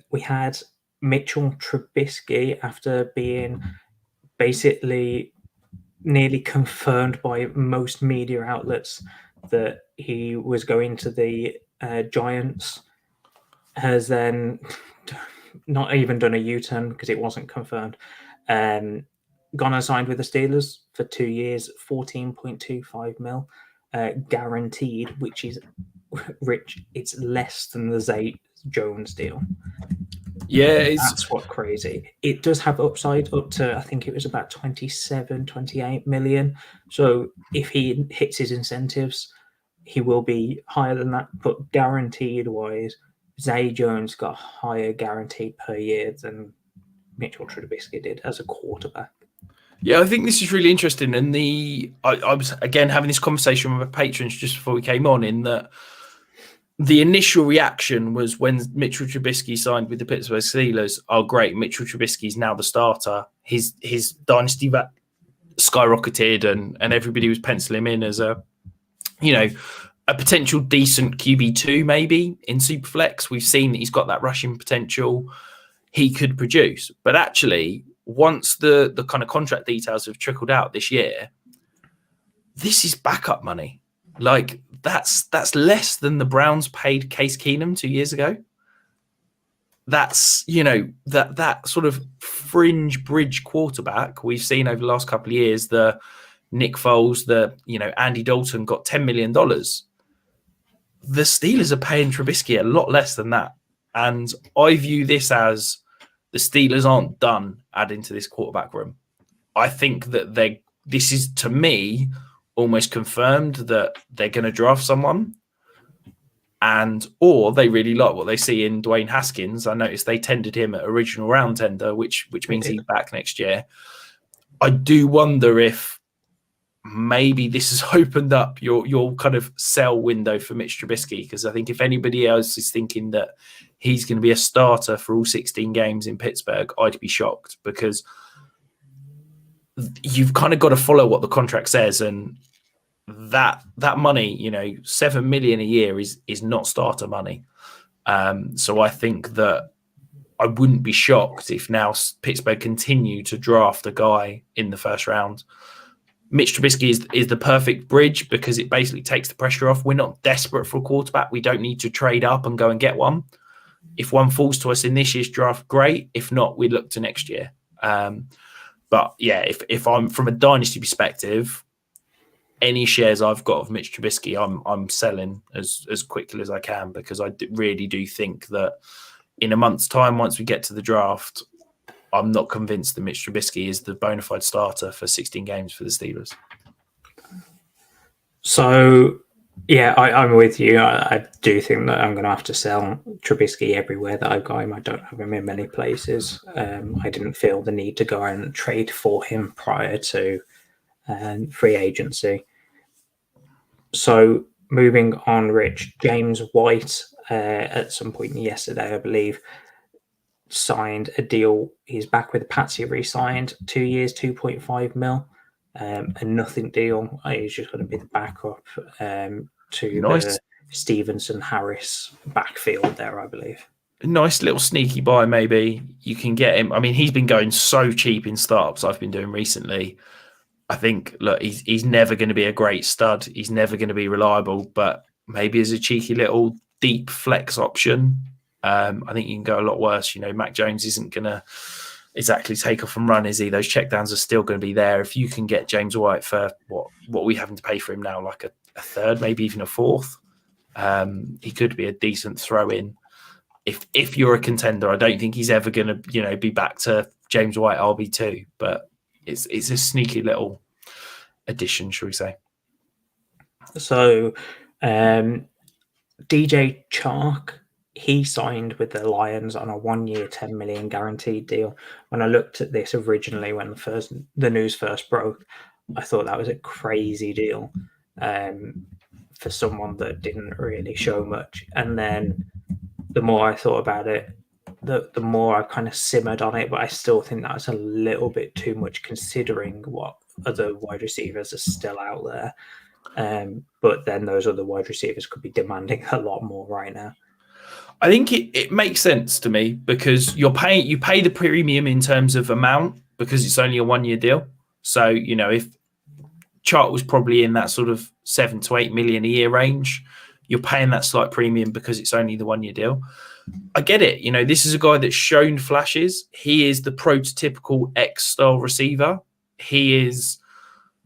we had Mitchell Trubisky, after being basically nearly confirmed by most media outlets that he was going to the Giants, has then not even done a U-turn because it wasn't confirmed. Gone and signed with the Steelers for 2 years, 14.25 mil, guaranteed, which is Rich. It's less than the Zay Jones deal. Yeah, That's what crazy. It does have upside up to, I think it was about 27, 28 million. So if he hits his incentives, he will be higher than that. But guaranteed wise, Zay Jones got higher guaranteed per year than Mitchell Trubisky did as a quarterback. Yeah, I think this is really interesting. And I was again having this conversation with my patrons just before we came on, in that the initial reaction was when Mitchell Trubisky signed with the Pittsburgh Steelers. Oh, great! Mitchell Trubisky's now the starter. His dynasty skyrocketed, and everybody was penciling him in as a potential decent QB2 maybe in Superflex. We've seen that he's got that rushing potential. He could produce, but actually, once the kind of contract details have trickled out this year, this is backup money. Like that's less than the Browns paid Case Keenum 2 years ago. That's that sort of fringe bridge quarterback we've seen over the last couple of years. The Nick Foles, Andy Dalton got $10 million. The Steelers are paying Trubisky a lot less than that, and I view this as the Steelers aren't done adding to this quarterback room. I think that this is, to me, almost confirmed that they're going to draft someone, or they really like what they see in Dwayne Haskins. I noticed they tendered him at original round tender, which means he's back next year. I do wonder if maybe this has opened up your kind of sell window for Mitch Trubisky, because I think if anybody else is thinking that he's going to be a starter for all 16 games in Pittsburgh, I'd be shocked, because you've kind of got to follow what the contract says, and that money, $7 million a year is not starter money. So I think that I wouldn't be shocked if now Pittsburgh continue to draft a guy in the first round. Mitch Trubisky is the perfect bridge, because it basically takes the pressure off. We're not desperate for a quarterback. We don't need to trade up and go and get one. If one falls to us in this year's draft, great. If not, we look to next year. But yeah, if I'm from a dynasty perspective, any shares I've got of Mitch Trubisky, I'm selling as quickly as I can, because I really do think that in a month's time, once we get to the draft, I'm not convinced that Mitch Trubisky is the bona fide starter for 16 games for the Steelers. So, yeah, I'm with you. I do think that I'm going to have to sell Trubisky everywhere that I've got him. I don't have him in many places. I didn't feel the need to go and trade for him prior to free agency. So, moving on, Rich, James White, at some point yesterday, I believe, signed a deal. He's back with the Pats. He re-signed 2 years, 2.5 mil, a nothing deal. He's just going to be the backup to the Stevenson Harris backfield there, I believe. A nice little sneaky buy, maybe. You can get him. I mean, he's been going so cheap in startups I've been doing recently. I think, look, he's never going to be a great stud. He's never going to be reliable, but maybe as a cheeky little deep flex option, I think you can go a lot worse. Mac Jones isn't going to exactly take off and run, is he? Those checkdowns are still going to be there. If you can get James White for what we having to pay for him now, like a third, maybe even a fourth, he could be a decent throw in. If you're a contender, I don't think he's ever going to be back to James White RB2, but it's a sneaky little addition, shall we say? So, DJ Chark, he signed with the Lions on a 1 year, 10 million guaranteed deal. When I looked at this originally, when the news first broke, I thought that was a crazy deal for someone that didn't really show much. And then the more I thought about it, the more I kind of simmered on it, but I still think that's a little bit too much considering what other wide receivers are still out there. But then those other wide receivers could be demanding a lot more right now. I think it makes sense to me, because you pay the premium in terms of amount, because it's only a 1 year deal. So, if Chart was probably in that sort of 7 to 8 million a year range. You're paying that slight premium because it's only the 1 year deal. I get it. You know, this is a guy that's shown flashes. He is the prototypical X style receiver. He is,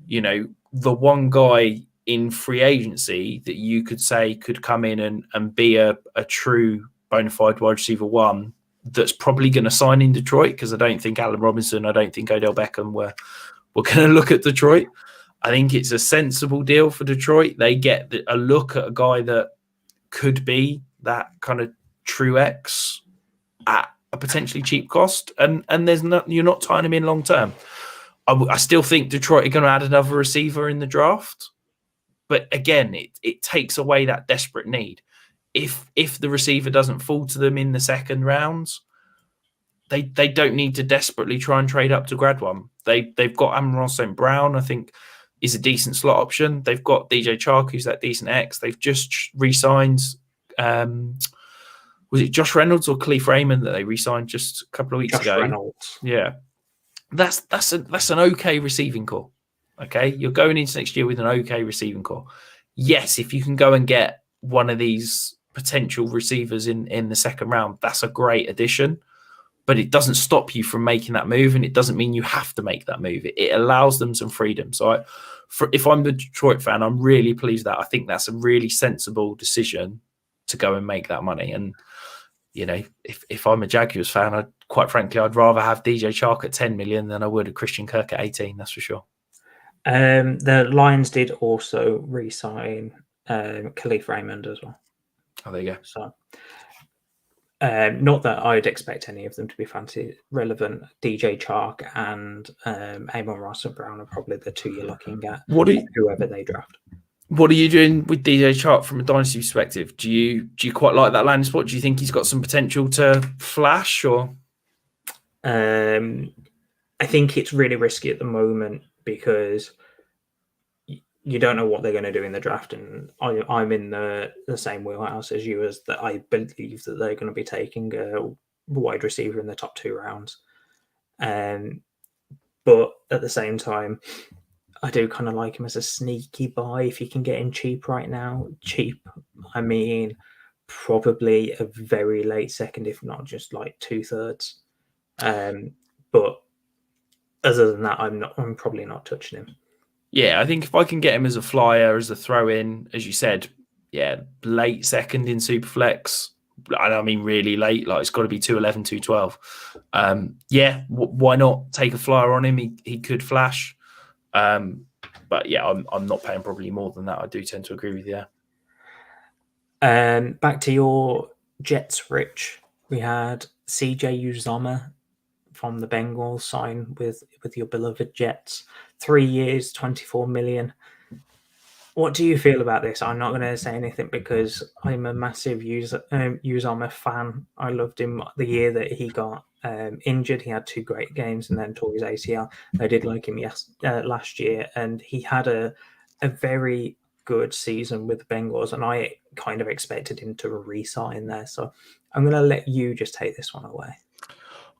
you know, the one guy in free agency that you could say could come in and be a true bona fide wide receiver one that's probably going to sign in Detroit, because I don't think Allen Robinson, I don't think Odell Beckham were going to look at Detroit. I think it's a sensible deal for Detroit. They get a look at a guy that could be that kind of true X at a potentially cheap cost, and you're not tying him in long term. I still think Detroit are going to add another receiver in the draft, but again, it takes away that desperate need. If the receiver doesn't fall to them in the second rounds, they don't need to desperately try and trade up to grad one. They've got Amon St. Brown, I think, is a decent slot option. They've got DJ Chark, who's that decent X. They've just re-signed, was it Josh Reynolds or Khalif Raymond that they re-signed just a couple of weeks ago? Reynolds. Yeah. That's an okay receiving core. Okay. You're going into next year with an okay receiving core. Yes, if you can go and get one of these potential receivers in the second round, that's a great addition. But it doesn't stop you from making that move, and it doesn't mean you have to make that move. It allows them some freedom. So if I'm the Detroit fan, I'm really pleased that I think that's a really sensible decision to go and make that money. And, you know, if I'm a Jaguars fan, quite frankly, I'd rather have DJ Chark at 10 million than I would a Christian Kirk at 18, that's for sure. The Lions did also re-sign Khalif Raymond as well. Oh, there you go. So, not that I'd expect any of them to be fantasy relevant. DJ Chark and Amon Ross and Brown are probably the two you're looking at. Whoever they draft. What are you doing with DJ Chark from a dynasty perspective? Do you quite like that landing spot? Do you think he's got some potential to flash? Or I think it's really risky at the moment because you don't know what they're going to do in the draft, and I'm in the same wheelhouse as you, as that I believe that they're going to be taking a wide receiver in the top 2 rounds. But at the same time, I do kind of like him as a sneaky buy if you can get him cheap right now. Cheap, I mean, probably a very late second, if not just like 2/3. But other than that, I'm probably not touching him. Yeah, I think if I can get him as a flyer, as a throw-in, as you said, yeah, late second in Superflex. I mean, really late. Like, it's got to be 211, 212. Yeah, why not take a flyer on him? He could flash. But yeah, I'm not paying probably more than that. I do tend to agree with you. Back to your Jets, Rich. We had CJ Uzomah from the Bengals sign with your beloved Jets. 3 years, 24 million. What do you feel about this? I'm not going to say anything because I'm a massive Uzomah fan. I loved him the year that he got injured. He had 2 great games and then tore his ACL. I did like him last year, and he had a very good season with the Bengals, and I kind of expected him to re-sign there. So I'm going to let you just take this one away.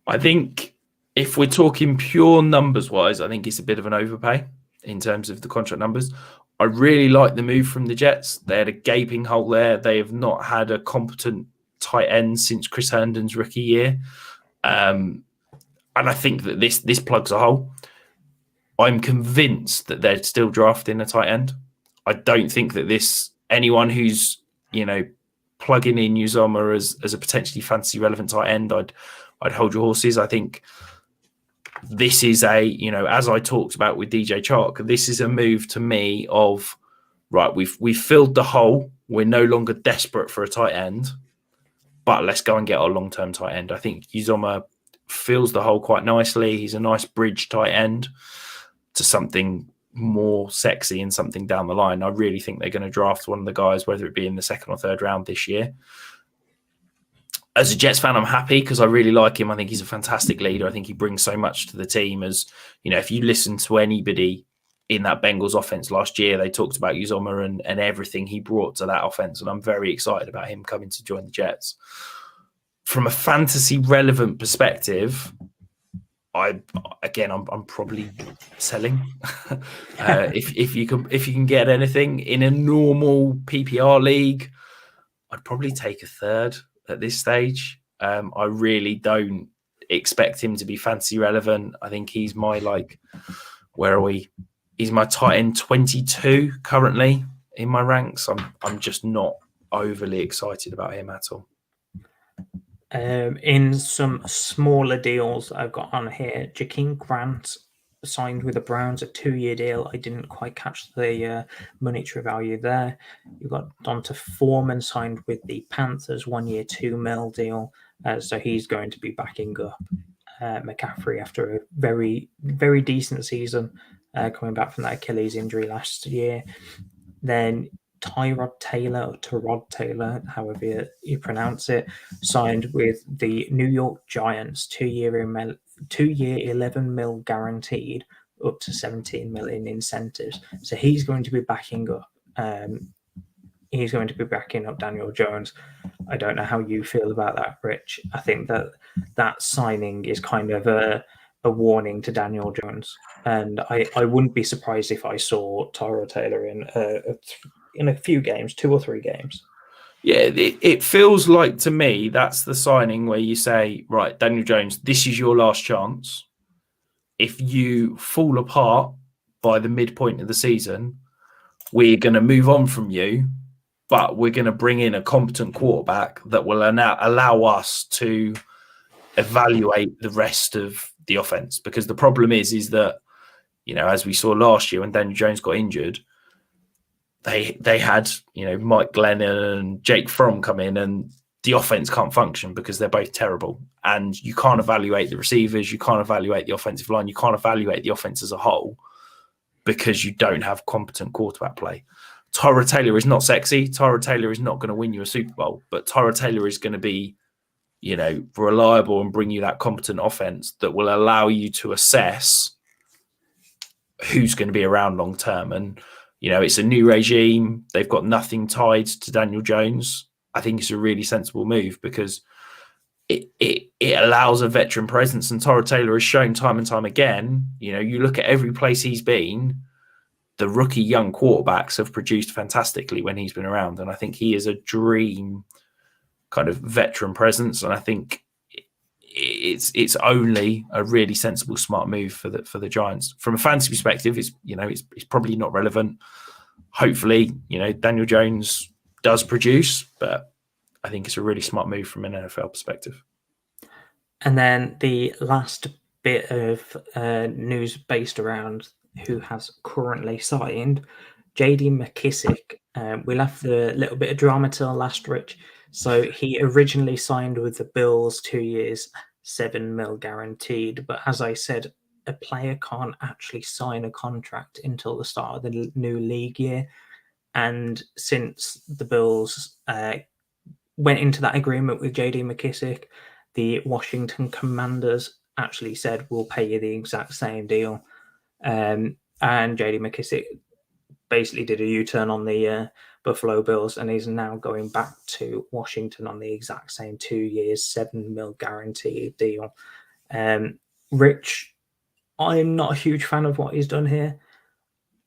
I think if we're talking pure numbers-wise, I think it's a bit of an overpay in terms of the contract numbers. I really like the move from the Jets. They had a gaping hole there. They have not had a competent tight end since Chris Herndon's rookie year. And I think that this plugs a hole. I'm convinced that they're still drafting a tight end. I don't think that anyone who's, plugging in Uzomah as a potentially fantasy relevant tight end, I'd hold your horses. I think this is as I talked about with DJ Chark, this is a move to me of, right, we've filled the hole. We're no longer desperate for a tight end, but let's go and get our long-term tight end. I think Uzomah fills the hole quite nicely. He's a nice bridge tight end to something more sexy and something down the line. I really think they're going to draft one of the guys, whether it be in the 2nd or 3rd round this year. As a Jets fan, I'm happy because I really like him. I think he's a fantastic leader. I think he brings so much to the team. As if you listen to anybody in that Bengals offense last year, they talked about Uzomah and everything he brought to that offense. And I'm very excited about him coming to join the Jets. From a fantasy relevant perspective, I'm probably selling. If you can get anything in a normal PPR league, I'd probably take a third at this stage. I really don't expect him to be fantasy relevant. I think he's my where are we? He's my tight end 22 currently in my ranks. I'm just not overly excited about him at all. In some smaller deals I've got on here, Jakeem Grant signed with the Browns, a 2-year deal. I didn't quite catch the monetary value there. You've got Donta Foreman signed with the Panthers, 1 year, $2 million deal. So he's going to be backing up McCaffrey after a very, very decent season coming back from that Achilles injury last year. Then Tyrod Taylor, however you pronounce it, signed with the New York Giants, 2-year, $11 million guaranteed, up to $17 million incentives. So he's going to be backing up. He's going to be backing up Daniel Jones. I don't know how you feel about that, Rich. I think that signing is kind of a warning to Daniel Jones, and I wouldn't be surprised if I saw Tyrod Taylor in a few games, 2 or 3 games. Yeah, it feels like to me that's the signing where you say, right, Daniel Jones, this is your last chance. If you fall apart by the midpoint of the season, we're going to move on from you, but we're going to bring in a competent quarterback that will allow us to evaluate the rest of the offense. Because the problem is that, as we saw last year when Daniel Jones got injured, they had, Mike Glennon and Jake Fromm come in, and the offense can't function because they're both terrible. And you can't evaluate the receivers, you can't evaluate the offensive line, you can't evaluate the offense as a whole because you don't have competent quarterback play. Tyrod Taylor is not sexy. Tyrod Taylor is not going to win you a Super Bowl, but Tyrod Taylor is going to be, reliable and bring you that competent offense that will allow you to assess who's going to be around long term. And, it's a new regime. They've got nothing tied to Daniel Jones. I think it's a really sensible move because it allows a veteran presence. And Tyrod Taylor has shown time and time again, you look at every place he's been, the rookie young quarterbacks have produced fantastically when he's been around. And I think he is a dream kind of veteran presence. And I think it's only a really sensible, smart move for the Giants. From a fantasy perspective, it's probably not relevant. Hopefully, Daniel Jones does produce, but I think it's a really smart move from an NFL perspective. And then the last bit of news based around who has currently signed, J.D. McKissick. We left the little bit of drama till last, Rich. So he originally signed with the Bills 2 years, $7 million guaranteed. But as I said, a player can't actually sign a contract until the start of the new league year. And since the Bills went into that agreement with J.D. McKissick, the Washington Commanders actually said, we'll pay you the exact same deal. And J.D. McKissick basically did a U-turn on the Buffalo Bills, and he's now going back to Washington on the exact same 2 years, $7 million guaranteed deal. Rich, I'm not a huge fan of what he's done here.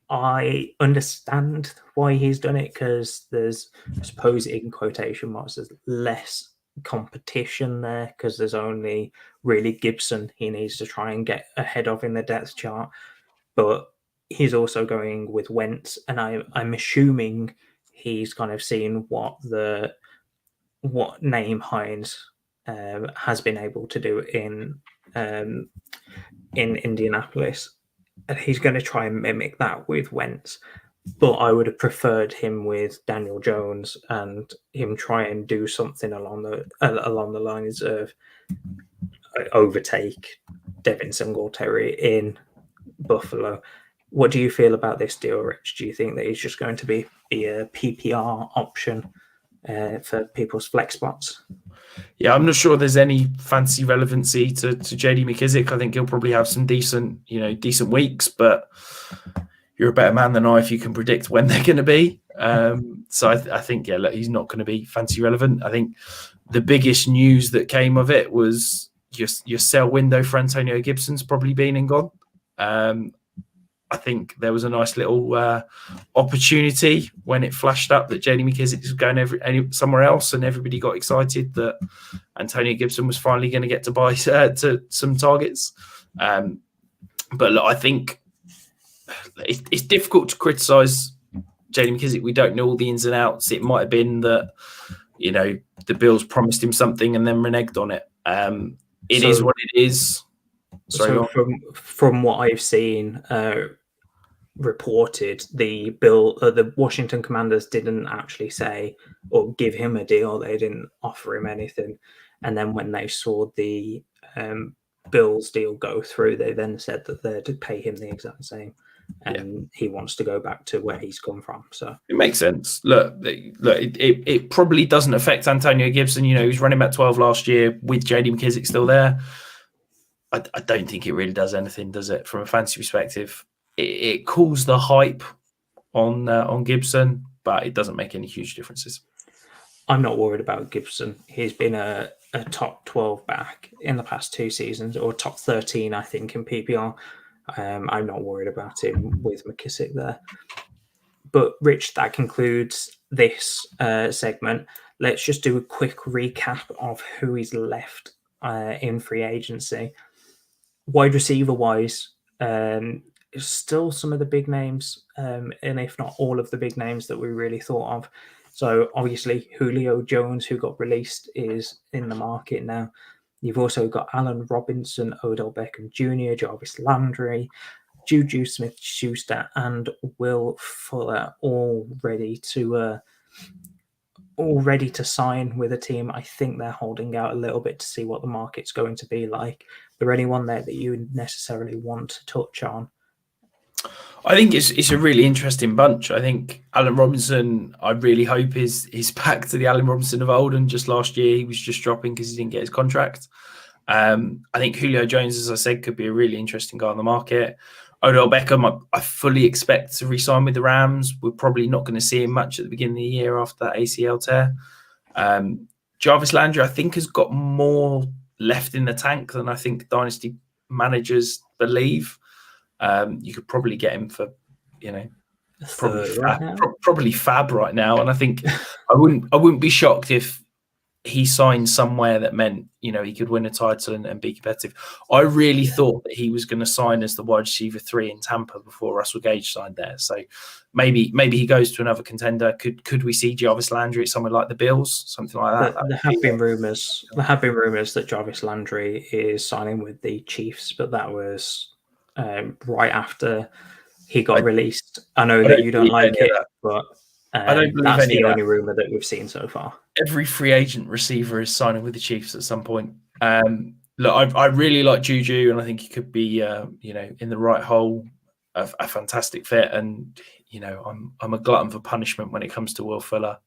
I understand why he's done it because there's, I suppose, in quotation marks, there's less competition there because there's only really Gibson he needs to try and get ahead of in the depth chart. But he's also going with Wentz, and I'm assuming he's kind of seen what Naeem Hines has been able to do in Indianapolis, and he's going to try and mimic that with Wentz. But I would have preferred him with Daniel Jones and him try and do something along the lines of overtake Devin Singletary in Buffalo. What do you feel about this deal, Rich? Do you think that he's just going to be a PPR option for people's flex spots? Yeah, I'm not sure there's any fancy relevancy to JD McKissick. I think he'll probably have some decent weeks, but you're a better man than I if you can predict when they're going to be. So I think, he's not going to be fancy relevant. I think the biggest news that came of it was your sell window for Antonio Gibson's probably been and gone. I think there was a nice little opportunity when it flashed up that J.D. McKissic was going somewhere else, and everybody got excited that Antonio Gibson was finally going to get to buy to some targets. But look, I think it's difficult to criticise J.D. McKissic. We don't know all the ins and outs. It might have been that, you know, the Bills promised him something and then reneged on it. It is what it is. Sorry, so from what I've seen reported, the Washington Commanders didn't actually say or give him a deal. They didn't offer him anything. And then when they saw the Bills deal go through, they then said that they'd pay him the exact same. And he wants to go back to where he's come from. So it makes sense. Look, it probably doesn't affect Antonio Gibson. You know, he was running back 12 last year with J.D. McKissic still there. I don't think it really does anything, does it? From a fantasy perspective, it cools the hype on Gibson, but it doesn't make any huge differences. I'm not worried about Gibson. He's been a top 12 back in the past 2 seasons, or top 13, I think, in PPR. I'm not worried about him with McKissic there. But Rich, that concludes this segment. Let's just do a quick recap of who is left in free agency. Wide receiver wise, still some of the big names, and if not all of the big names that we really thought of. So obviously Julio Jones, who got released, is in the market now. You've also got Allen Robinson, Odell Beckham Jr., Jarvis Landry, Juju Smith-Schuster, and Will Fuller, all ready to sign with a team. I think they're holding out a little bit to see what the market's going to be like. Is there anyone there that you necessarily want to touch on? I think it's a really interesting bunch. I think Allen Robinson, I really hope is back to the Allen Robinson of old, and just last year he was just dropping because he didn't get his contract. I think Julio Jones, as I said, could be a really interesting guy on the market. Odell Beckham, I fully expect to re-sign with the Rams. We're probably not going to see him much at the beginning of the year after that ACL tear. Jarvis Landry, I think, has got more left in the tank than I think Dynasty managers believe. You could probably get him for, you know, probably fab right now. And I think I wouldn't be shocked if he signed somewhere that meant, you know, he could win a title and be competitive. I really thought that he was going to sign as the wide receiver 3 in Tampa before Russell Gage signed there. So maybe he goes to another contender. Could we see Jarvis Landry at somewhere like the Bills, something like that? There have been rumors that Jarvis Landry is signing with the Chiefs, but that was right after he got released. I know that you don't like it, but I don't believe that's the only rumor that we've seen so far. Every free agent receiver is signing with the Chiefs at some point. Look, I really like Juju, and I think he could be, you know, in the right hole, a fantastic fit. And you know, I'm a glutton for punishment when it comes to Will Fuller.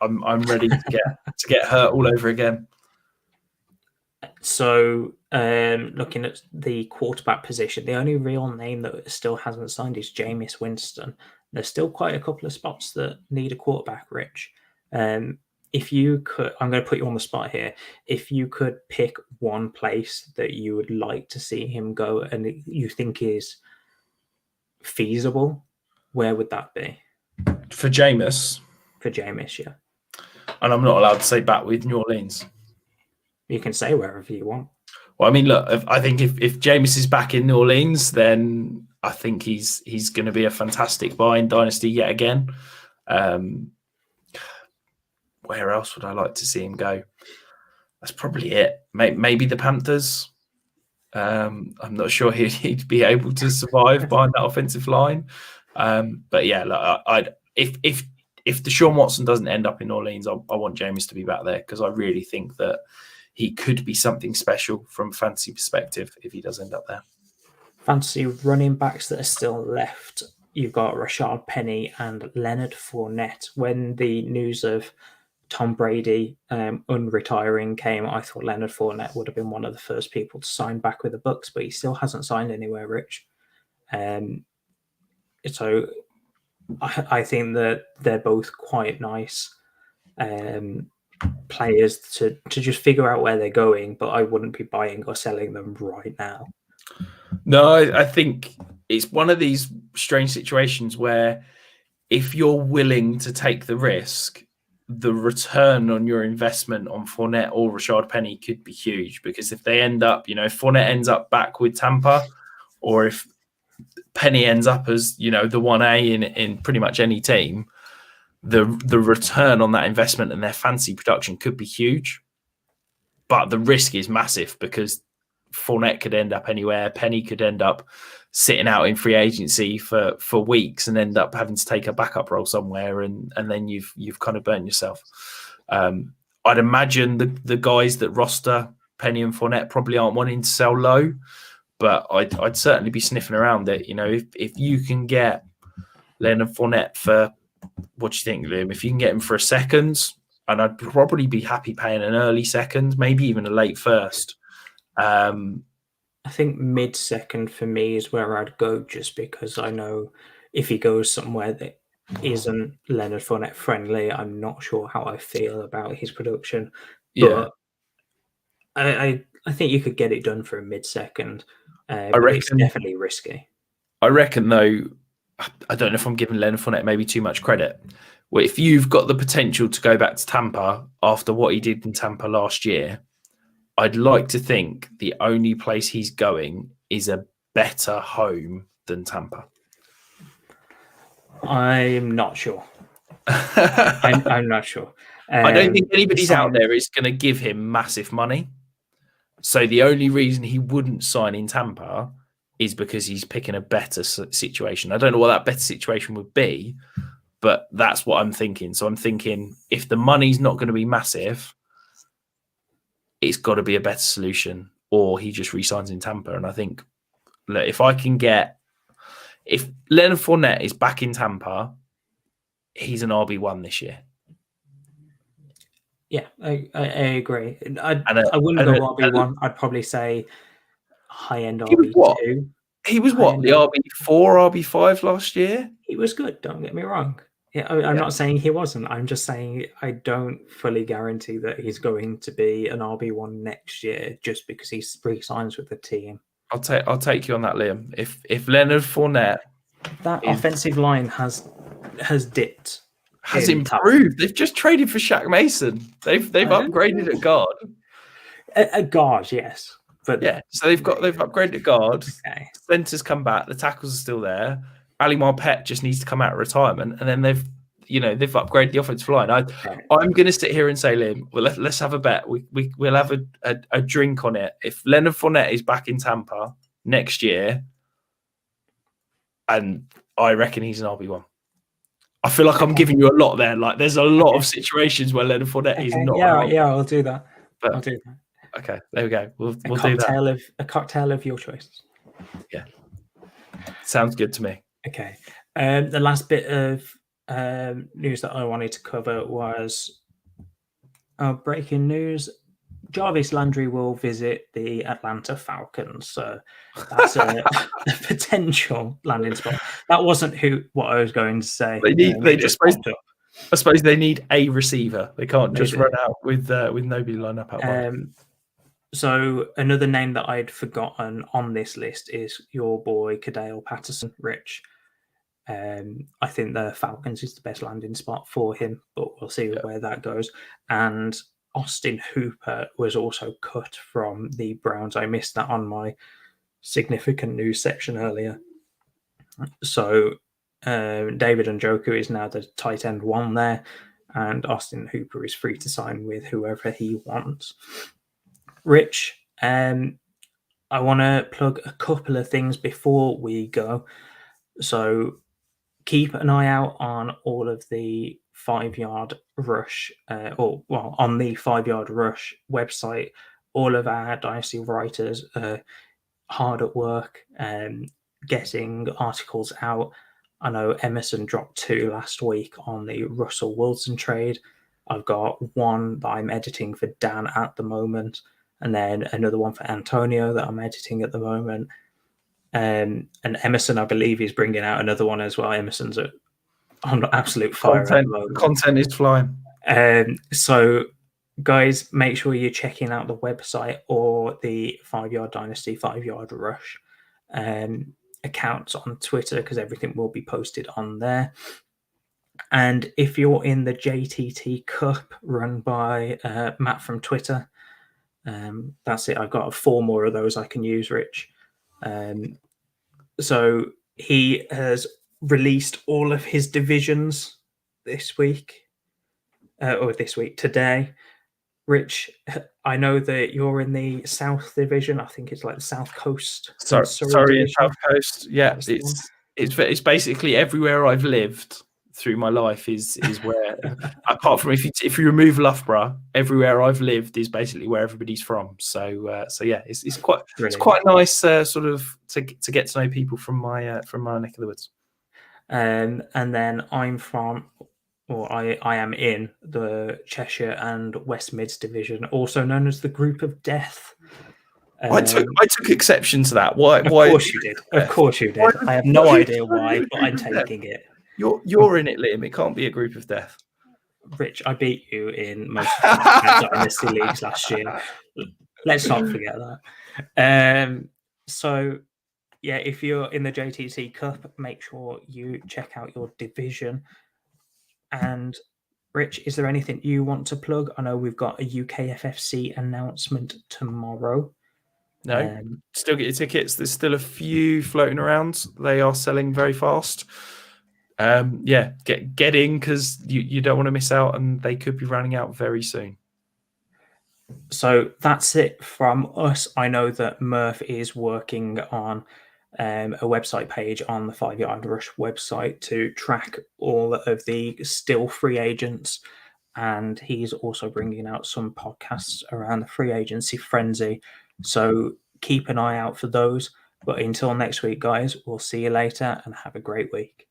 I'm ready to get hurt all over again. So, looking at the quarterback position, the only real name that still hasn't signed is Jameis Winston. There's still quite a couple of spots that need a quarterback, Rich. If you could, I'm going to put you on the spot here. If you could pick one place that you would like to see him go and you think is feasible, where would that be? For Jameis? For Jameis, yeah. And I'm not allowed to say back with New Orleans. You can say wherever you want. Well, I mean, look, I think if Jameis is back in New Orleans, then I think he's going to be a fantastic buy in Dynasty yet again. Where else would I like to see him go? That's probably it. Maybe the Panthers. I'm not sure he'd be able to survive behind that offensive line. But yeah, look, if Deshaun Watson doesn't end up in New Orleans, I want Jameis to be back there because I really think that he could be something special from a fantasy perspective if he does end up there. Fantasy running backs that are still left. You've got Rashad Penny and Leonard Fournette. When the news of Tom Brady unretiring came, I thought Leonard Fournette would have been one of the first people to sign back with the Bucs, but he still hasn't signed anywhere, Rich. So I think that they're both quite nice players to just figure out where they're going, but I wouldn't be buying or selling them right now. No, I think it's one of these strange situations where if you're willing to take the risk, the return on your investment on Fournette or Rashard Penny could be huge, because if they end up, if Fournette ends up back with Tampa, or if Penny ends up as, the 1A in pretty much any team, the return on that investment and their fancy production could be huge. But the risk is massive, because Fournette could end up anywhere. Penny could end up sitting out in free agency for weeks and end up having to take a backup role somewhere, and then you've kind of burnt yourself. I'd imagine the guys that roster Penny and Fournette probably aren't wanting to sell low, but I'd certainly be sniffing around it. If you can get Leonard Fournette for, what do you think, Liam? If you can get him for a second, and I'd probably be happy paying an early second, maybe even a late first. I think mid-second for me is where I'd go, just because I know if he goes somewhere that isn't Leonard Fournette friendly, I'm not sure how I feel about his production. But I think you could get it done for a mid-second. But it's definitely risky. I reckon, though, I don't know if I'm giving Leonard Fournette maybe too much credit. Well, if you've got the potential to go back to Tampa after what he did in Tampa last year, I'd like to think the only place he's going is a better home than Tampa. I'm not sure. I'm not sure. I don't think anybody's out there is going to give him massive money. So the only reason he wouldn't sign in Tampa is because he's picking a better situation. I don't know what that better situation would be, but that's what I'm thinking. So I'm thinking, if the money's not going to be massive, it's got to be a better solution, or he just re-signs in Tampa. And I think, look, if Leonard Fournette is back in Tampa, he's an RB1 this year. Yeah, I agree. I wouldn't go RB1. I'd probably say high-end RB2. He was what, the RB4, RB5 last year? He was good, don't get me wrong. Yeah, I'm not saying he wasn't. I'm just saying I don't fully guarantee that he's going to be an RB1 next year just because he re-signs with the team. I'll take you on that, Liam. If Leonard Fournette, that offensive line has dipped, has improved. They've just traded for Shaq Mason. They've upgraded at guard. At guard, yes, but yeah. So they've upgraded at guard. Okay. Centers come back. The tackles are still there. Ali Marpet just needs to come out of retirement, and then they've upgraded the offensive line. I'm going to sit here and say, Liam, well, let's have a bet. We'll have a drink on it. If Leonard Fournette is back in Tampa next year, and I reckon he's an RB1. I feel like I'm giving you a lot there. Like, there's a lot of situations where Leonard Fournette is not. Yeah, I'll do that. I'll do that. Okay, there we go. We'll do that. A cocktail of your choice. Yeah, sounds good to me. Okay. The last bit of news that I wanted to cover was breaking news. Jarvis Landry will visit the Atlanta Falcons. So that's a potential landing spot. That wasn't what I was going to say. I suppose they need a receiver. They can't just run out with nobody lined up out wide. So another name that I'd forgotten on this list is your boy Kadale Patterson, Rich. I think the Falcons is the best landing spot for him, but we'll see where that goes. And Austin Hooper was also cut from the Browns. I missed that on my significant news section earlier. So David Njoku is now the tight end one there, and Austin Hooper is free to sign with whoever he wants. Rich, I want to plug a couple of things before we go. So keep an eye out on all of the 5-yard rush, on the 5-yard rush website. All of our Dynasty writers are hard at work getting articles out. I know Emerson dropped 2 last week on the Russell Wilson trade. I've got one that I'm editing for Dan at the moment, and then another one for Antonio that I'm editing at the moment. And Emerson, I believe, is bringing out another one as well. Emerson's on absolute fire at the moment. Content is flying. So Guys, make sure you're checking out the website or the 5 Yard Dynasty 5 Yard Rush accounts on Twitter, because everything will be posted on there. And if you're in the JTT Cup run by Matt from Twitter, that's it. I've got 4 more of those I can use, Rich. So he has released all of his divisions this week, today. Rich, I know that you're in the South Division. I think it's like the South Coast and Surrey Sorry, Division. South Coast. Yeah, it's basically everywhere I've lived through my life is where, apart from if you remove Loughborough, everywhere I've lived is basically where everybody's from. So yeah, it's quite nice sort of to get to know people from my neck of the woods. And then I'm from, or I am in the Cheshire and West Mids Division, also known as the Group of Death. I took exception to that. Why? Of course you did. Of course you did. I have no idea why, but I'm taking it. You're in it, Liam. It can't be a group of death. Rich, I beat you in most of the Dynasty leagues last year. Let's not forget that. So, yeah, if you're in the JTC Cup, make sure you check out your division. And Rich, is there anything you want to plug? I know we've got a UKFFC announcement tomorrow. No, still get your tickets. There's still a few floating around. They are selling very fast. Yeah, get in, because you don't want to miss out, and they could be running out very soon. So that's it from us. I know that Murph is working on a website page on the 5 Yard Rush website to track all of the still free agents, and he's also bringing out some podcasts around the free agency frenzy. So keep an eye out for those. But until next week, guys, we'll see you later and have a great week.